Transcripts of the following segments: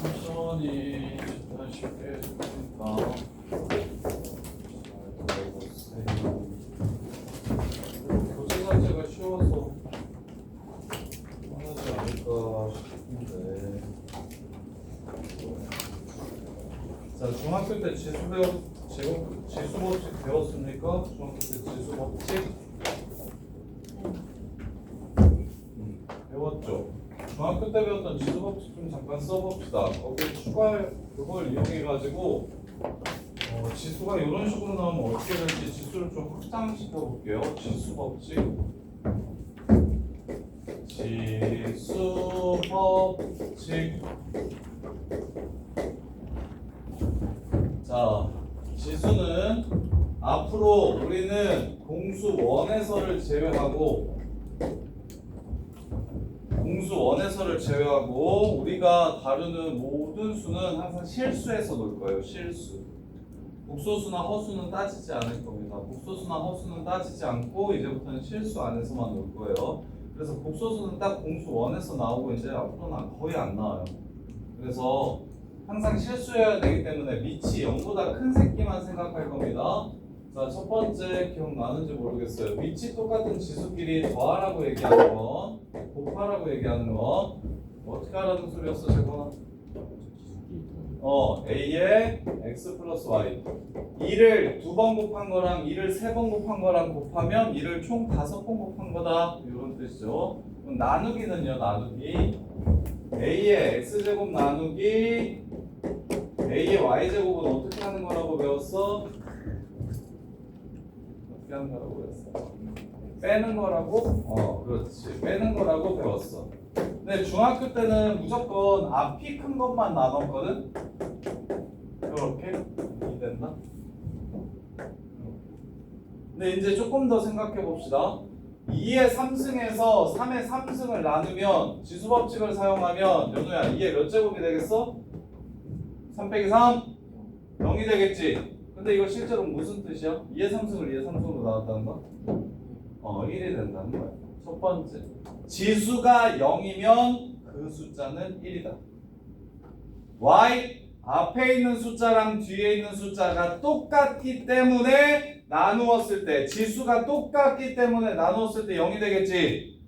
천천히 다시 해주니까 교재 자체가 쉬워서 하지 않을까 싶은데. 자, 중학교 때 지수 법칙 배웠습니까? 중학교 때 지수 법칙 배웠죠? 중학교 때 배웠던 지수 법칙 좀 잠깐 써봅시다. 거기에 추가할 그걸 이용해가지고 지수가 이런 식으로 나오면 어떻게 될지 지수를 좀 확장시켜 볼게요. 지수 법칙. 지수 법칙. 자, 지수는 앞으로 우리는 공수 원에서를 제외하고 우리가 다루는 모든 수는 항상 실수에서 놀 거예요. 실수. 복소수나 허수는 따지지 않을 겁니다. 복소수나 허수는 따지지 않고 이제부터는 실수 안에서만 놀 거예요. 그래서 복소수는 딱 공수 원에서 나오고 이제 앞으로는 거의 안 나와요. 그래서 항상 실수해야 되기 때문에 밑이 0보다 큰 새끼만 생각할 겁니다. 자, 첫 번째 기억나는지 모르겠어요. 밑이 똑같은 지수끼리 더하라고 얘기하는 거, 곱하라고 얘기하는 거 어떻게 하라는 소리였어, 제가? A에 X 플러스 Y 2를 2번 곱한 거랑 2를 3번 곱한 거랑 곱하면 2를 총 5번 곱한 거다 이런 뜻이죠. 그럼 나누기는요, 나누기 A의 X제곱 나누기 A의 Y제곱은 어떻게 하는 거라고 배웠어? 어떻게 하는 거라고 배웠어? 빼는 거라고? 그렇지. 빼는 거라고 배웠어. 근데 중학교 때는 무조건 앞이 큰 것만 나눴거든? 이렇게? 이해됐나? 근데 이제 조금 더 생각해 봅시다. 2의 3승에서 3의 3승을 나누면 지수법칙을 사용하면 연우야 2의 몇 제곱이 되겠어? 3 빼기 3? 0이 되겠지? 근데 이거 실제로 무슨 뜻이야? 2의 3승을 2의 3승으로 나눴다는 거야? 1이 된다는 거야. 첫 번째, 지수가 0이면 그 숫자는 1이다. Y 앞에 있는 숫자랑 뒤에 있는 숫자가 똑같기 때문에 나누었을 때, 지수가 똑같기 때문에 나누었을 때 0이 되겠지.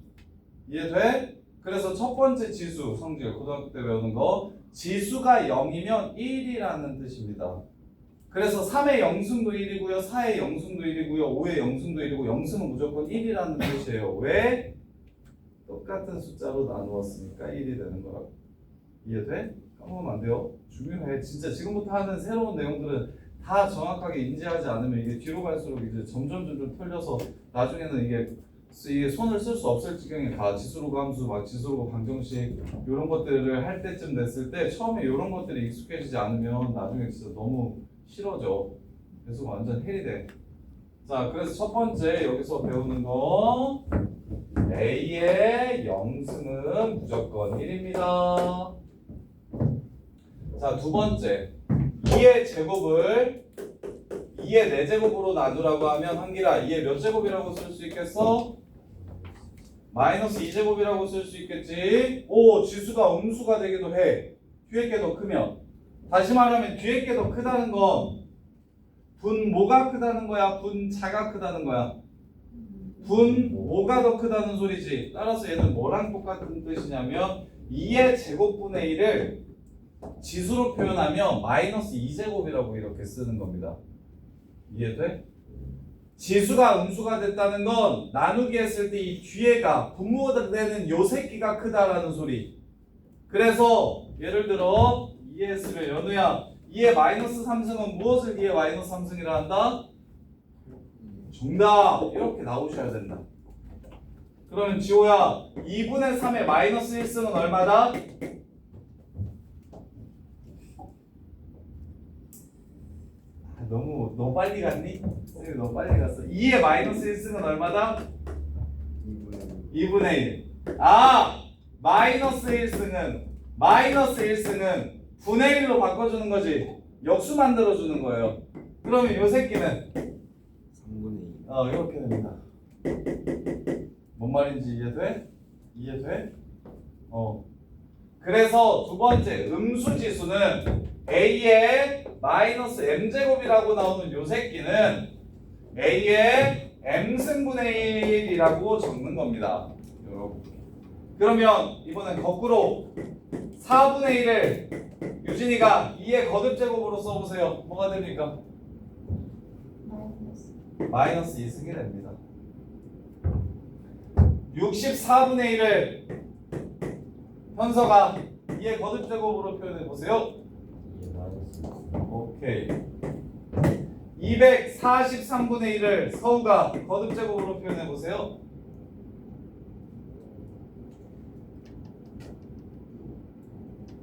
이해돼? 그래서 첫 번째 지수, 성질 고등학교 때 배우는 거, 지수가 0이면 1이라는 뜻입니다. 그래서 3의 영승도 1이고요, 4의 영승도 1이고요, 5의 영승도 1이고 영승은 무조건 1이라는 뜻이에요. 왜? 똑같은 숫자로 나누었으니까 1이 되는 거라고. 이해돼? 까먹으면 안 돼요. 중요해. 진짜 지금부터 하는 새로운 내용들은 다 정확하게 인지하지 않으면 이게 뒤로 갈수록 이제 점점 털려서 나중에는 이게 손을 쓸 수 없을 지경에 가. 지수로그 함수, 막 지수로그 방정식 이런 것들을 할 때쯤 됐을 때 처음에 이런 것들이 익숙해지지 않으면 나중에 진짜 너무 싫어져. 그래서 완전 헬이 돼. 자, 그래서 첫 번째 여기서 배우는 거 A의 영승은 무조건 1입니다. 자, 두 번째 2의 제곱을 2의 4제곱으로 나누라고 하면 한기라 2의 몇 제곱이라고 쓸 수 있겠어? 마이너스 2제곱이라고 쓸 수 있겠지. 오, 지수가 음수가 되기도 해. 뒤에 게 더 크면. 다시 말하면 뒤에 게 더 크다는 건 분 뭐가 크다는 거야? 분 자가 크다는 거야? 분 뭐가 더 크다는 소리지. 따라서 얘는 뭐랑 똑같은 뜻이냐면 2의 제곱분의 1을 지수로 표현하면 마이너스 2제곱이라고 이렇게 쓰는 겁니다. 이해돼? 지수가 음수가 됐다는 건 나누기 했을 때 이 뒤에가 분모가 되는 요 새끼가 크다라는 소리. 그래서 예를 들어 2의 S를 연우야 2의 마이너스 3승은 무엇을 2의 마이너스 3승이라 한다? 정답! 이렇게 나오셔야 된다. 그러면 지호야 2분의 3의 마이너스 1승은 얼마다? 너무 빨리 갔니? 너무 빨리 갔어. 2의 마이너스 1승은 얼마다? 2분의 1. 아! 마이너스 1승은 분의 1로 바꿔주는 거지. 역수 만들어주는 거예요. 그러면 요 새끼는 3분의 2. 이렇게 됩니다. 뭔 말인지 이해돼? 이해돼? 그래서 두 번째 음수지수는 a의 마이너스 m제곱이라고 나오는 요 새끼는 a의 m승분의 1이라고 적는 겁니다. 요렇게. 그러면 이번엔 거꾸로 4분의 1을 유진이가 2의 거듭제곱으로 써보세요. 뭐가 됩니까? 마이너스 2승이 됩니다. 64분의 1을 현서가 2의 거듭제곱으로 표현해보세요. 오케이. 243분의 1을 서우가 거듭제곱으로 표현해보세요.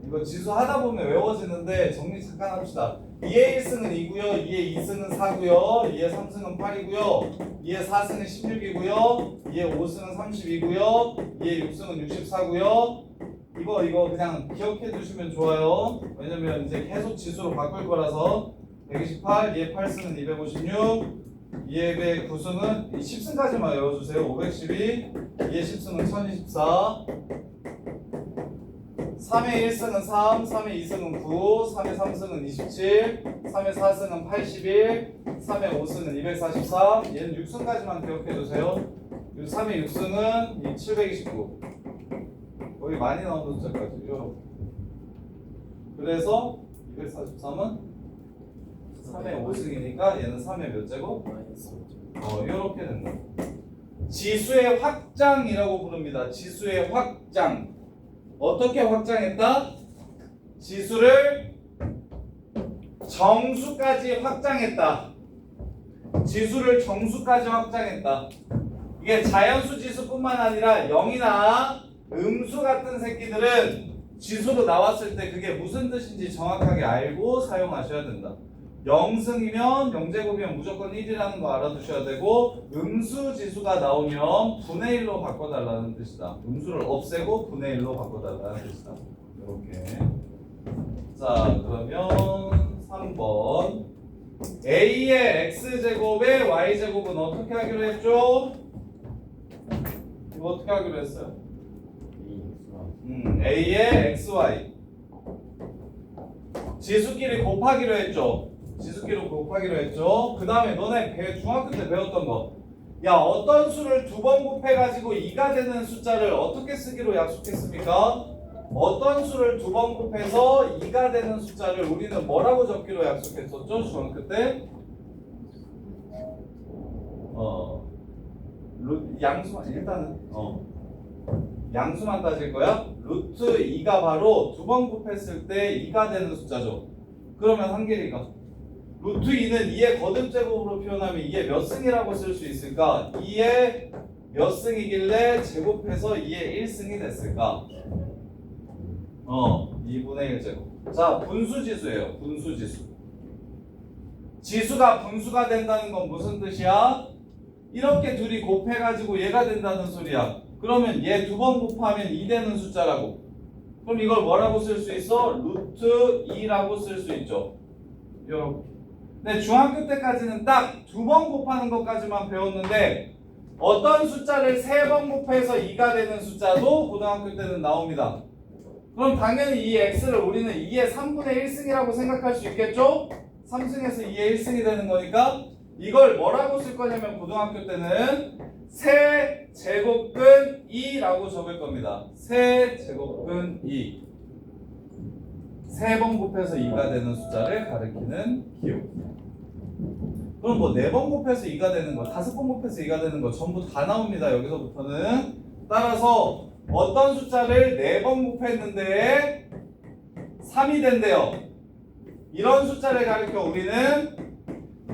이거 지수 하다 보면 외워지는데 정리 잠깐 합시다. 2의 1승은 2고요. 2의 2승은 4고요. 2의 3승은 8이고요. 2의 4승은 16이고요. 2의 5승은 32고요. 2의 6승은 64고요. 이거 그냥 기억해 두시면 좋아요. 왜냐면 이제 계속 지수로 바꿀 거라서 128, 2의 8승은 256, 2의 9승은 10승까지만 외워주세요. 512, 2의 10승은 1024, 3의 1승은 3, 3의 2승은 9, 3의 3승은 27, 3의 4승은 81, 3의 5승은 243, 얘는 6승까지만 기억해주세요. 3의 6승은 729. 거기 많이 나오는 숫자까지 이렇게. 그래서 243은 3의 5승이니까 얘는 3의 몇 제곱? 이렇게 된다. 지수의 확장이라고 부릅니다. 지수의 확장. 어떻게 확장했다? 지수를 정수까지 확장했다. 지수를 정수까지 확장했다. 이게 자연수 지수뿐만 아니라 0이나 음수 같은 새끼들은 지수로 나왔을 때 그게 무슨 뜻인지 정확하게 알고 사용하셔야 된다. 0승이면 0제곱이면 무조건 1이라는 거 알아두셔야 되고, 음수 지수가 나오면 분의 1로 바꿔달라는 뜻이다. 음수를 없애고 분의 1로 바꿔달라는 뜻이다. 이렇게. 자, 그러면 3번 a의 x제곱의 y제곱은 어떻게 하기로 했죠? 이거 어떻게 하기로 했어요? a의 xy 지수끼리 곱하기로 했죠. 지수끼리 곱하기로 했죠. 그 다음에 너네 중학교 때 배웠던 거. 야, 어떤 수를 두 번 곱해가지고 2가 되는 숫자를 어떻게 쓰기로 약속했습니까? 어떤 수를 두 번 곱해서 2가 되는 숫자를 우리는 뭐라고 적기로 약속했었죠? 중학교 때? 양수만 일단은 양수만 따질 거야. 루트 2가 바로 두 번 곱했을 때 2가 되는 숫자죠. 그러면 한길이가 루트 2는 2의 거듭제곱으로 표현하면 2의 몇 승이라고 쓸 수 있을까? 2의 몇 승이길래 제곱해서 2의 1승이 됐을까? 2분의 1제곱. 자, 분수지수예요. 분수지수. 지수가 분수가 된다는 건 무슨 뜻이야? 이렇게 둘이 곱해가지고 얘가 된다는 소리야. 그러면 얘 두 번 곱하면 2 되는 숫자라고. 그럼 이걸 뭐라고 쓸 수 있어? 루트 2라고 쓸 수 있죠. 이렇게. 근데 중학교 때까지는 딱 두 번 곱하는 것까지만 배웠는데, 어떤 숫자를 세 번 곱해서 2가 되는 숫자도 고등학교 때는 나옵니다. 그럼 당연히 이 x를 우리는 2의 3분의 1승이라고 생각할 수 있겠죠? 3승에서 2의 1승이 되는 거니까 이걸 뭐라고 쓸 거냐면 고등학교 때는 세 제곱근 2라고 적을 겁니다. 세 제곱근 2. 세 번 곱해서 2가 되는 숫자를 가리키는 기호. 그럼 뭐 4번 곱해서 2가 되는 거, 5번 곱해서 2가 되는 거 전부 다 나옵니다. 여기서부터는. 따라서 어떤 숫자를 4번 곱했는데 3이 된대요. 이런 숫자를 가리켜 우리는 4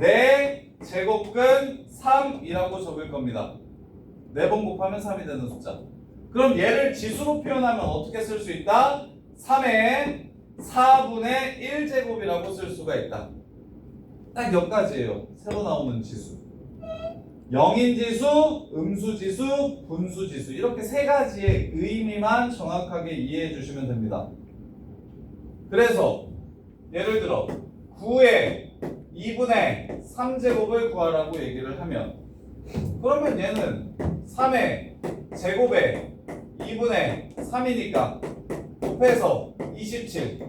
제곱근 3이라고 적을 겁니다. 4번 곱하면 3이 되는 숫자. 그럼 얘를 지수로 표현하면 어떻게 쓸 수 있다? 3의 4분의 1제곱이라고 쓸 수가 있다. 딱 여기까지예요. 새로 나오는 지수. 영인지수, 음수지수, 분수지수. 이렇게 세 가지의 의미만 정확하게 이해해 주시면 됩니다. 그래서 예를 들어 9의 2분의 3제곱을 구하라고 얘기를 하면, 그러면 얘는 3의 제곱에 2분의 3이니까 곱해서 27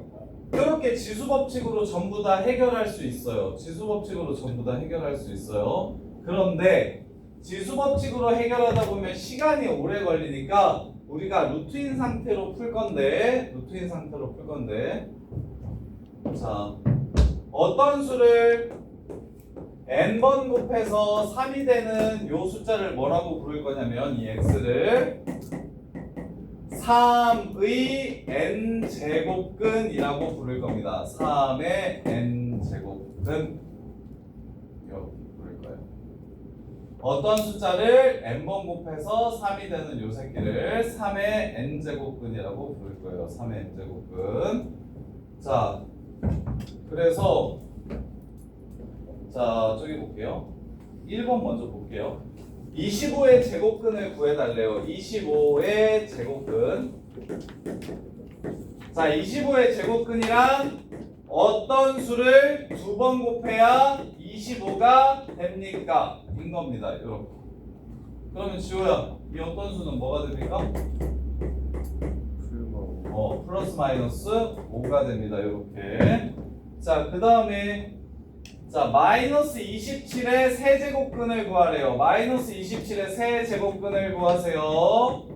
이렇게 지수법칙으로 전부 다 해결할 수 있어요. 지수법칙으로 전부 다 해결할 수 있어요. 그런데 지수법칙으로 해결하다 보면 시간이 오래 걸리니까 우리가 루트인 상태로 풀 건데 자 어떤 수를 n번 곱해서 3이 되는 요 숫자를 뭐라고 부를 거냐면 이 x를 3의 n제곱근이라고 부를 겁니다. 3의 n제곱근 이렇게 부를 거예요. 어떤 숫자를 n번 곱해서 3이 되는 요 새끼를 3의 n제곱근이라고 부를 거예요. 3의 n제곱근. 자, 그래서 자, 저기 볼게요. 1번 먼저 볼게요. 25의 제곱근을 구해달래요. 25의 제곱근. 자, 25의 제곱근이란 어떤 수를 두 번 곱해야 25가 됩니까? 인 겁니다. 이렇게. 그러면 지호야, 이 어떤 수는 뭐가 됩니까? 플러스 마이너스 5가 됩니다. 이렇게. 자, 그 다음에 자, 마이너스 27의 세제곱근을 구하래요. 마이너스 27의 세제곱근을 구하세요.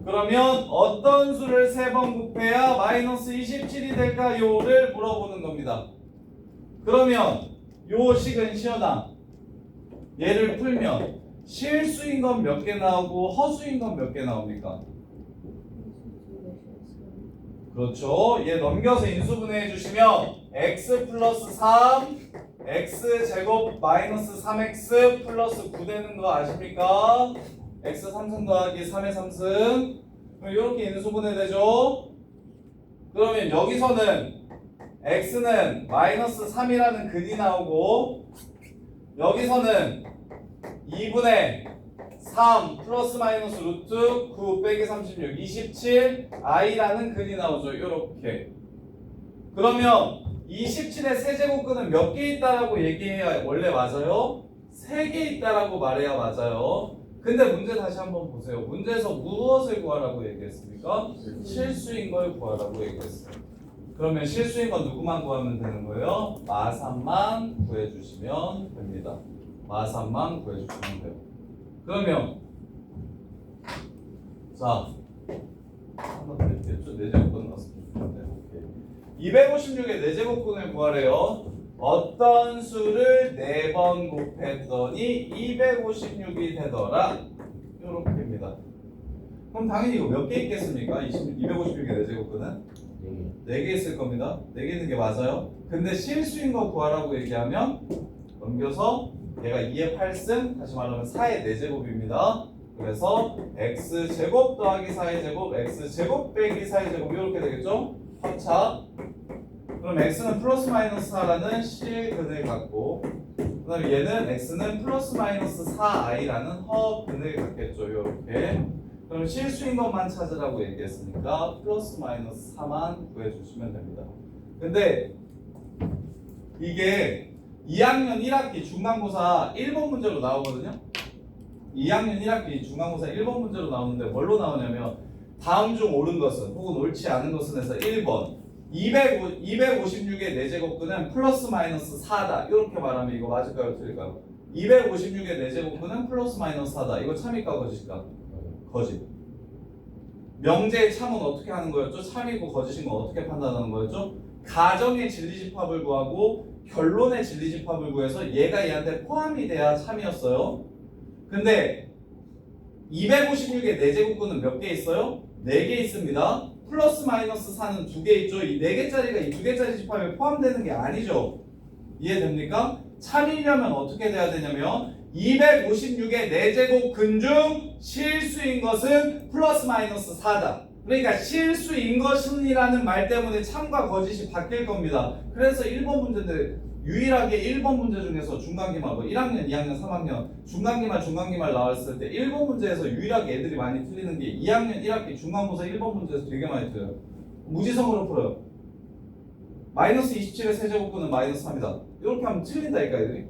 그러면 어떤 수를 3번 곱해야 마이너스 27이 될까요?를 물어보는 겁니다. 그러면 요 식은 시연아 얘를 풀면 실수인 건 몇 개 나오고 허수인 건 몇 개 나옵니까? 그렇죠. 얘 넘겨서 인수분해 해주시면 x 플러스 3 x 제곱 마이너스 3x 플러스 9 되는 거 아십니까? x 3승 더하기 3의 3승 이렇게 인수분해 되죠. 그러면 여기서는 x는 마이너스 3이라는 근이 나오고 여기서는 2분의 3 플러스 마이너스 루트 9 빼기 36 27 i라는 근이 나오죠. 이렇게. 그러면 27의 세제곱근은 몇 개 있다라고 얘기해야 원래 맞아요? 3개 있다라고 말해야 맞아요. 근데 문제 다시 한번 보세요. 문제에서 무엇을 구하라고 얘기했습니까? 실수인 걸 구하라고 얘기했어요. 그러면 실수인 건 누구만 구하면 되는 거예요? 마삼만 구해주시면 됩니다. 마삼만 구해주시면 돼요. 그러면 자 한번 더 이렇게 좀 4제곱근 넣었습니다. 네, 오케이. 256의 4제곱근을 구하래요. 어떤 수를 4번 곱했더니 256이 되더라. 요렇게입니다. 그럼 당연히 이거 몇 개 있겠습니까? 256의 4제곱근은 4개 있을 겁니다. 4개 있는 게 맞아요. 근데 실수인 거 구하라고 얘기하면 넘겨서 얘가 2의 8승, 다시 말하면 4의 4제곱입니다. 그래서 x제곱 더하기 4의 제곱, x제곱 빼기 4의 제곱 이렇게 되겠죠? 합차. 그럼 x는 플러스 마이너스 4라는 실근을 갖고 그 다음에 얘는 x는 플러스 마이너스 4i라는 허근을 갖겠죠. 이렇게. 그럼 실수인 것만 찾으라고 얘기했으니까 플러스 마이너스 4만 구해주시면 됩니다. 근데 이게 2학년 1학기 중간고사 1번 문제로 나오거든요. 2학년 1학기 중간고사 1번 문제로 나오는데 뭘로 나오냐면 다음 중 옳은 것은 혹은 옳지 않은 것은 해서 1번 256의 4제곱근은 플러스 마이너스 4다. 이렇게 말하면 이거 맞을까요? 틀릴까요? 256의 4제곱근은 플러스 마이너스 4다. 이거 참일까 거짓일까? 거짓. 명제의 참은 어떻게 하는 거였죠? 참이고 거짓인 거 어떻게 판단하는 거였죠? 가정의 진리집합을 구하고 결론의 진리집합을 구해서 얘가 얘한테 포함이 돼야 참이었어요. 근데 256의 4제곱근은 몇 개 있어요? 4개 있습니다. 플러스 마이너스 4는 2개 있죠. 이 4개짜리가 이 2개짜리 집합에 포함되는 게 아니죠. 이해됩니까? 참이려면 어떻게 돼야 되냐면 256의 4제곱근 중 실수인 것은 플러스 마이너스 4다. 그러니까 실수인 것은이라는 말 때문에 참과 거짓이 바뀔 겁니다. 그래서 1번 문제인데 유일하게 1번 문제 중에서 중간기말, 1학년, 2학년, 3학년 중간기말 나왔을 때 1번 문제에서 유일하게 애들이 많이 틀리는 게 2학년 1학기 중간고사 1번 문제에서 되게 많이 틀려요. 무지성으로 풀어요. 마이너스 27의 세제곱근은 마이너스 3이다. 이렇게 하면 틀린다니까 애들이.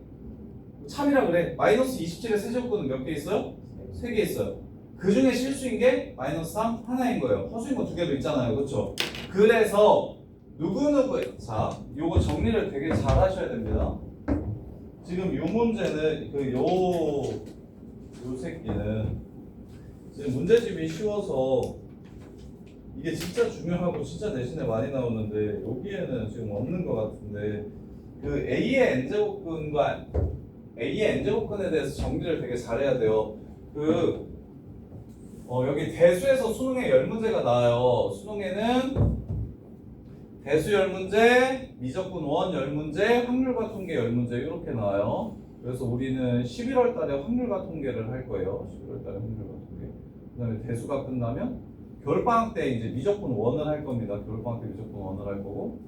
참이라 그래. 마이너스 27의 세제곱근은 몇 개 있어요? 3개 있어요. 그 중에 실수인 게 마이너스 3 하나인 거예요. 허수인 거 두 개도 있잖아요. 그렇죠? 그래서 누구누구 자 요거 정리를 되게 잘 하셔야 됩니다. 지금 요 문제는 요 새끼는 지금 문제집이 쉬워서 이게 진짜 중요하고 진짜 내신에 많이 나오는데 여기에는 지금 없는 것 같은데 그 A의 n제곱근과 A의 n제곱근에 대해서 정리를 되게 잘해야 돼요. 여기 대수에서 수능에 10문제가 나와요. 수능에는 대수 10문제, 미적분 원 10문제, 확률과 통계 10문제 이렇게 나와요. 그래서 우리는 11월 달에 확률과 통계를 할 거예요. 11월 달에 확률과 통계. 그 다음에 대수가 끝나면 겨울방학 때 이제 미적분 원을 할 겁니다. 겨울방학 때 미적분 원을 할 거고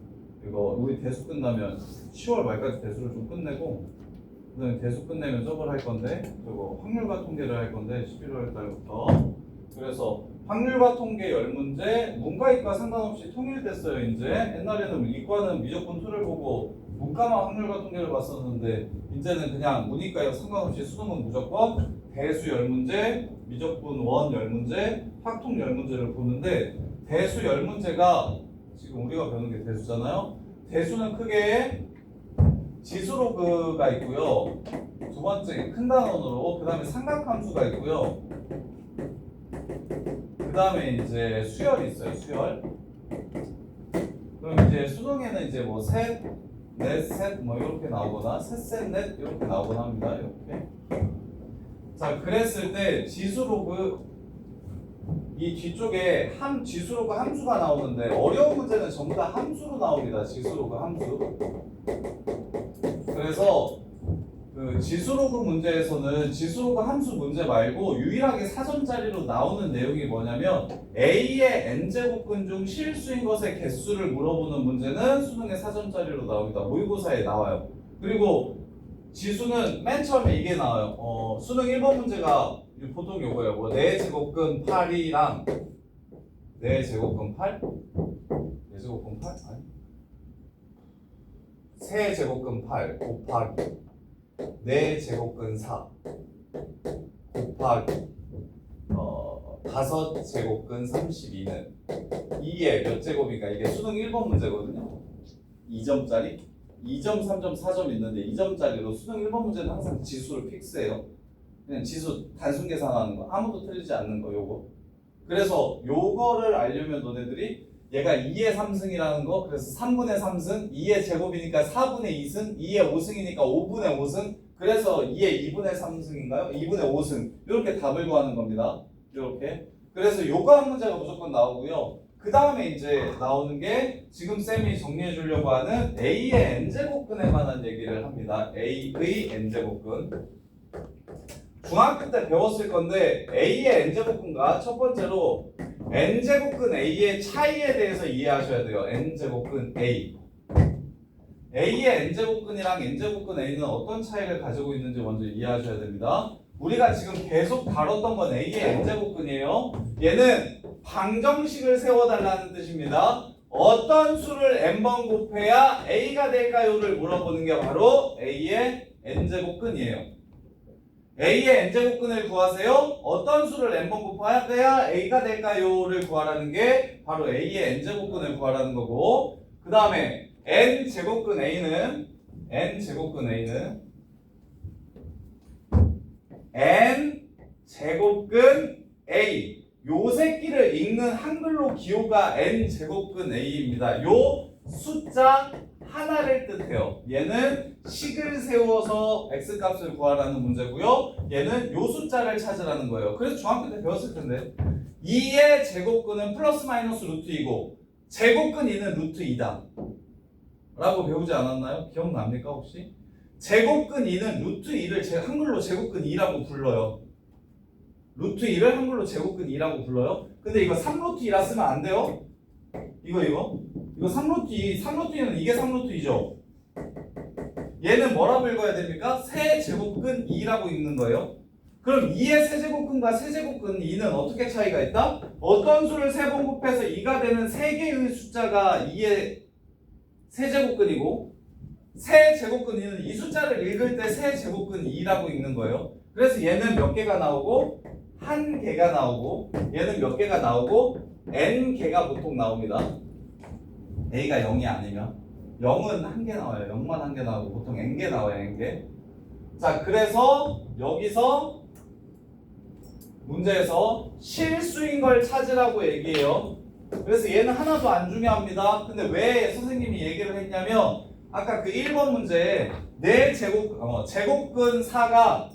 이거 우리 대수 끝나면 10월 말까지 대수를 좀 끝내고 그 다음에 대수 끝내면 저걸 할 건데 그리고 확률과 통계를 할 건데 11월 달부터 그래서 확률과 통계 10문제 문과 이과 상관없이 통일됐어요. 이제 옛날에는 이과는 미적분 2를 보고 문과만 확률과 통계를 봤었는데 이제는 그냥 문이과 상관없이 수능은 무조건 대수 10문제, 미적분 원 10문제, 확통 10문제를 보는데 대수 10문제가 지금 우리가 배우는 게 대수잖아요. 대수는 크게 지수로그가 있고요. 두 번째 큰 단원으로 그 다음에 삼각함수가 있고요. 그 다음에 이제 수열이 있어요. 수열. 그럼 이제 수능에는 이제 뭐 셋, 넷, 셋 뭐 이렇게 나오거나 셋, 셋, 넷 이렇게 나오거나 합니다. 이렇게. 자, 그랬을 때 지수로그 이 뒤쪽에 지수로그 함수가 나오는데 어려운 문제는 전부 다 함수로 나옵니다. 지수로그 함수. 그래서 그 지수로그 문제에서는 지수로그 함수 문제 말고 유일하게 사전자리로 나오는 내용이 뭐냐면 A의 n제곱근 중 실수인 것의 개수를 물어보는 문제는 수능의 사전자리로 나옵니다. 모의고사에 나와요. 그리고 지수는 맨 처음에 이게 나와요. 수능 1번 문제가 보통 요거예요. 뭐 4제곱근 8이랑 4제곱근 8? 4제곱근 8? 아니 3제곱근 8 곱하기 4제곱근 4 곱하기 5제곱근 32는 2의 몇 제곱인가 이게 수능 1번 문제거든요. 2점짜리 2점, 3점, 4점 있는데 2점짜리로 수능 1번 문제는 항상 지수를 픽스해요. 그냥 지수 단순 계산하는 거 아무도 틀리지 않는 거 요거. 그래서 요거를 알려면 너네들이 얘가 2의 3승이라는 거 그래서 3분의 3승 2의 제곱이니까 4분의 2승 2의 5승이니까 5분의 5승 그래서 2의 2분의 3승인가요? 2분의 5승 이렇게 답을 구하는 겁니다. 이렇게. 그래서 요거 한 문제가 무조건 나오고요. 그 다음에 이제 나오는 게 지금 쌤이 정리해 주려고 하는 A의 n제곱근에 관한 얘기를 합니다. A의 n제곱근. 중학교 때 배웠을 건데 A의 n제곱근과 첫 번째로 n제곱근 A의 차이에 대해서 이해하셔야 돼요. n제곱근 A. A의 n제곱근이랑 n제곱근 A는 어떤 차이를 가지고 있는지 먼저 이해하셔야 됩니다. 우리가 지금 계속 다뤘던 건 A의 n제곱근이에요. 얘는 방정식을 세워달라는 뜻입니다. 어떤 수를 n번 곱해야 A가 될까요를 물어보는 게 바로 A의 n제곱근이에요. A의 n제곱근을 구하세요. 어떤 수를 n번 곱해야 A가 될까요를 구하라는 게 바로 A의 n제곱근을 구하라는 거고 그 다음에 n제곱근 A는 n제곱근 A 요 새끼를 읽는 한글로 기호가 n제곱근 A입니다. 요 숫자 하나를 뜻해요. 얘는 식을 세워서 x값을 구하라는 문제고요. 얘는 요 숫자를 찾으라는 거예요. 그래서 중학교 때 배웠을 텐데 2의 제곱근은 플러스 마이너스 루트 2고 제곱근 2는 루트 2다 라고 배우지 않았나요? 기억납니까 혹시? 제곱근 2는 루트 2를 한글로 제곱근 2라고 불러요. 루트 2를 한글로 제곱근 2라고 불러요. 근데 이거 3루트 2라 쓰면 안 돼요. 이거 3루트 2, 3루트 2는 이게 3루트 2죠. 얘는 뭐라고 읽어야 됩니까? 세제곱근 2라고 읽는 거예요. 그럼 2의 세제곱근과 세제곱근 2는 어떻게 차이가 있다? 어떤 수를 3번 곱해서 2가 되는 3개의 숫자가 2의 세제곱근이고 세제곱근 2는 이 숫자를 읽을 때 세제곱근 2라고 읽는 거예요. 그래서 얘는 몇 개가 나오고 한 개가 나오고 얘는 몇 개가 나오고 n 개가 보통 나옵니다. a가 0이 아니면 0은 한 개 나와요. 0만 한 개 나오고 보통 n 개 나와요. n 개. 자, 그래서 여기서 문제에서 실수인 걸 찾으라고 얘기해요. 그래서 얘는 하나도 안 중요합니다. 근데 왜 선생님이 얘기를 했냐면 아까 그 1번 문제에 내 제곱근 4는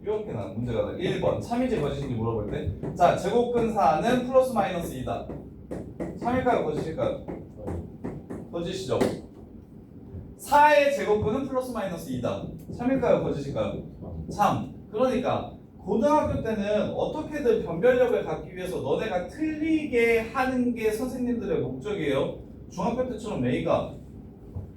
이렇게 나온 문제가 나요. 1번 참인지 거짓인지 물어볼 때, 자, 제곱근 4는 플러스 마이너스 2다. 참일까요 거짓일까요? 거짓이죠. 4의 제곱근은 플러스 마이너스 2다. 참일까요 거짓일까요? 참. 그러니까 고등학교 때는 어떻게든 변별력을 갖기 위해서 너네가 틀리게 하는 게 선생님들의 목적이에요. 중학교 때처럼 A가,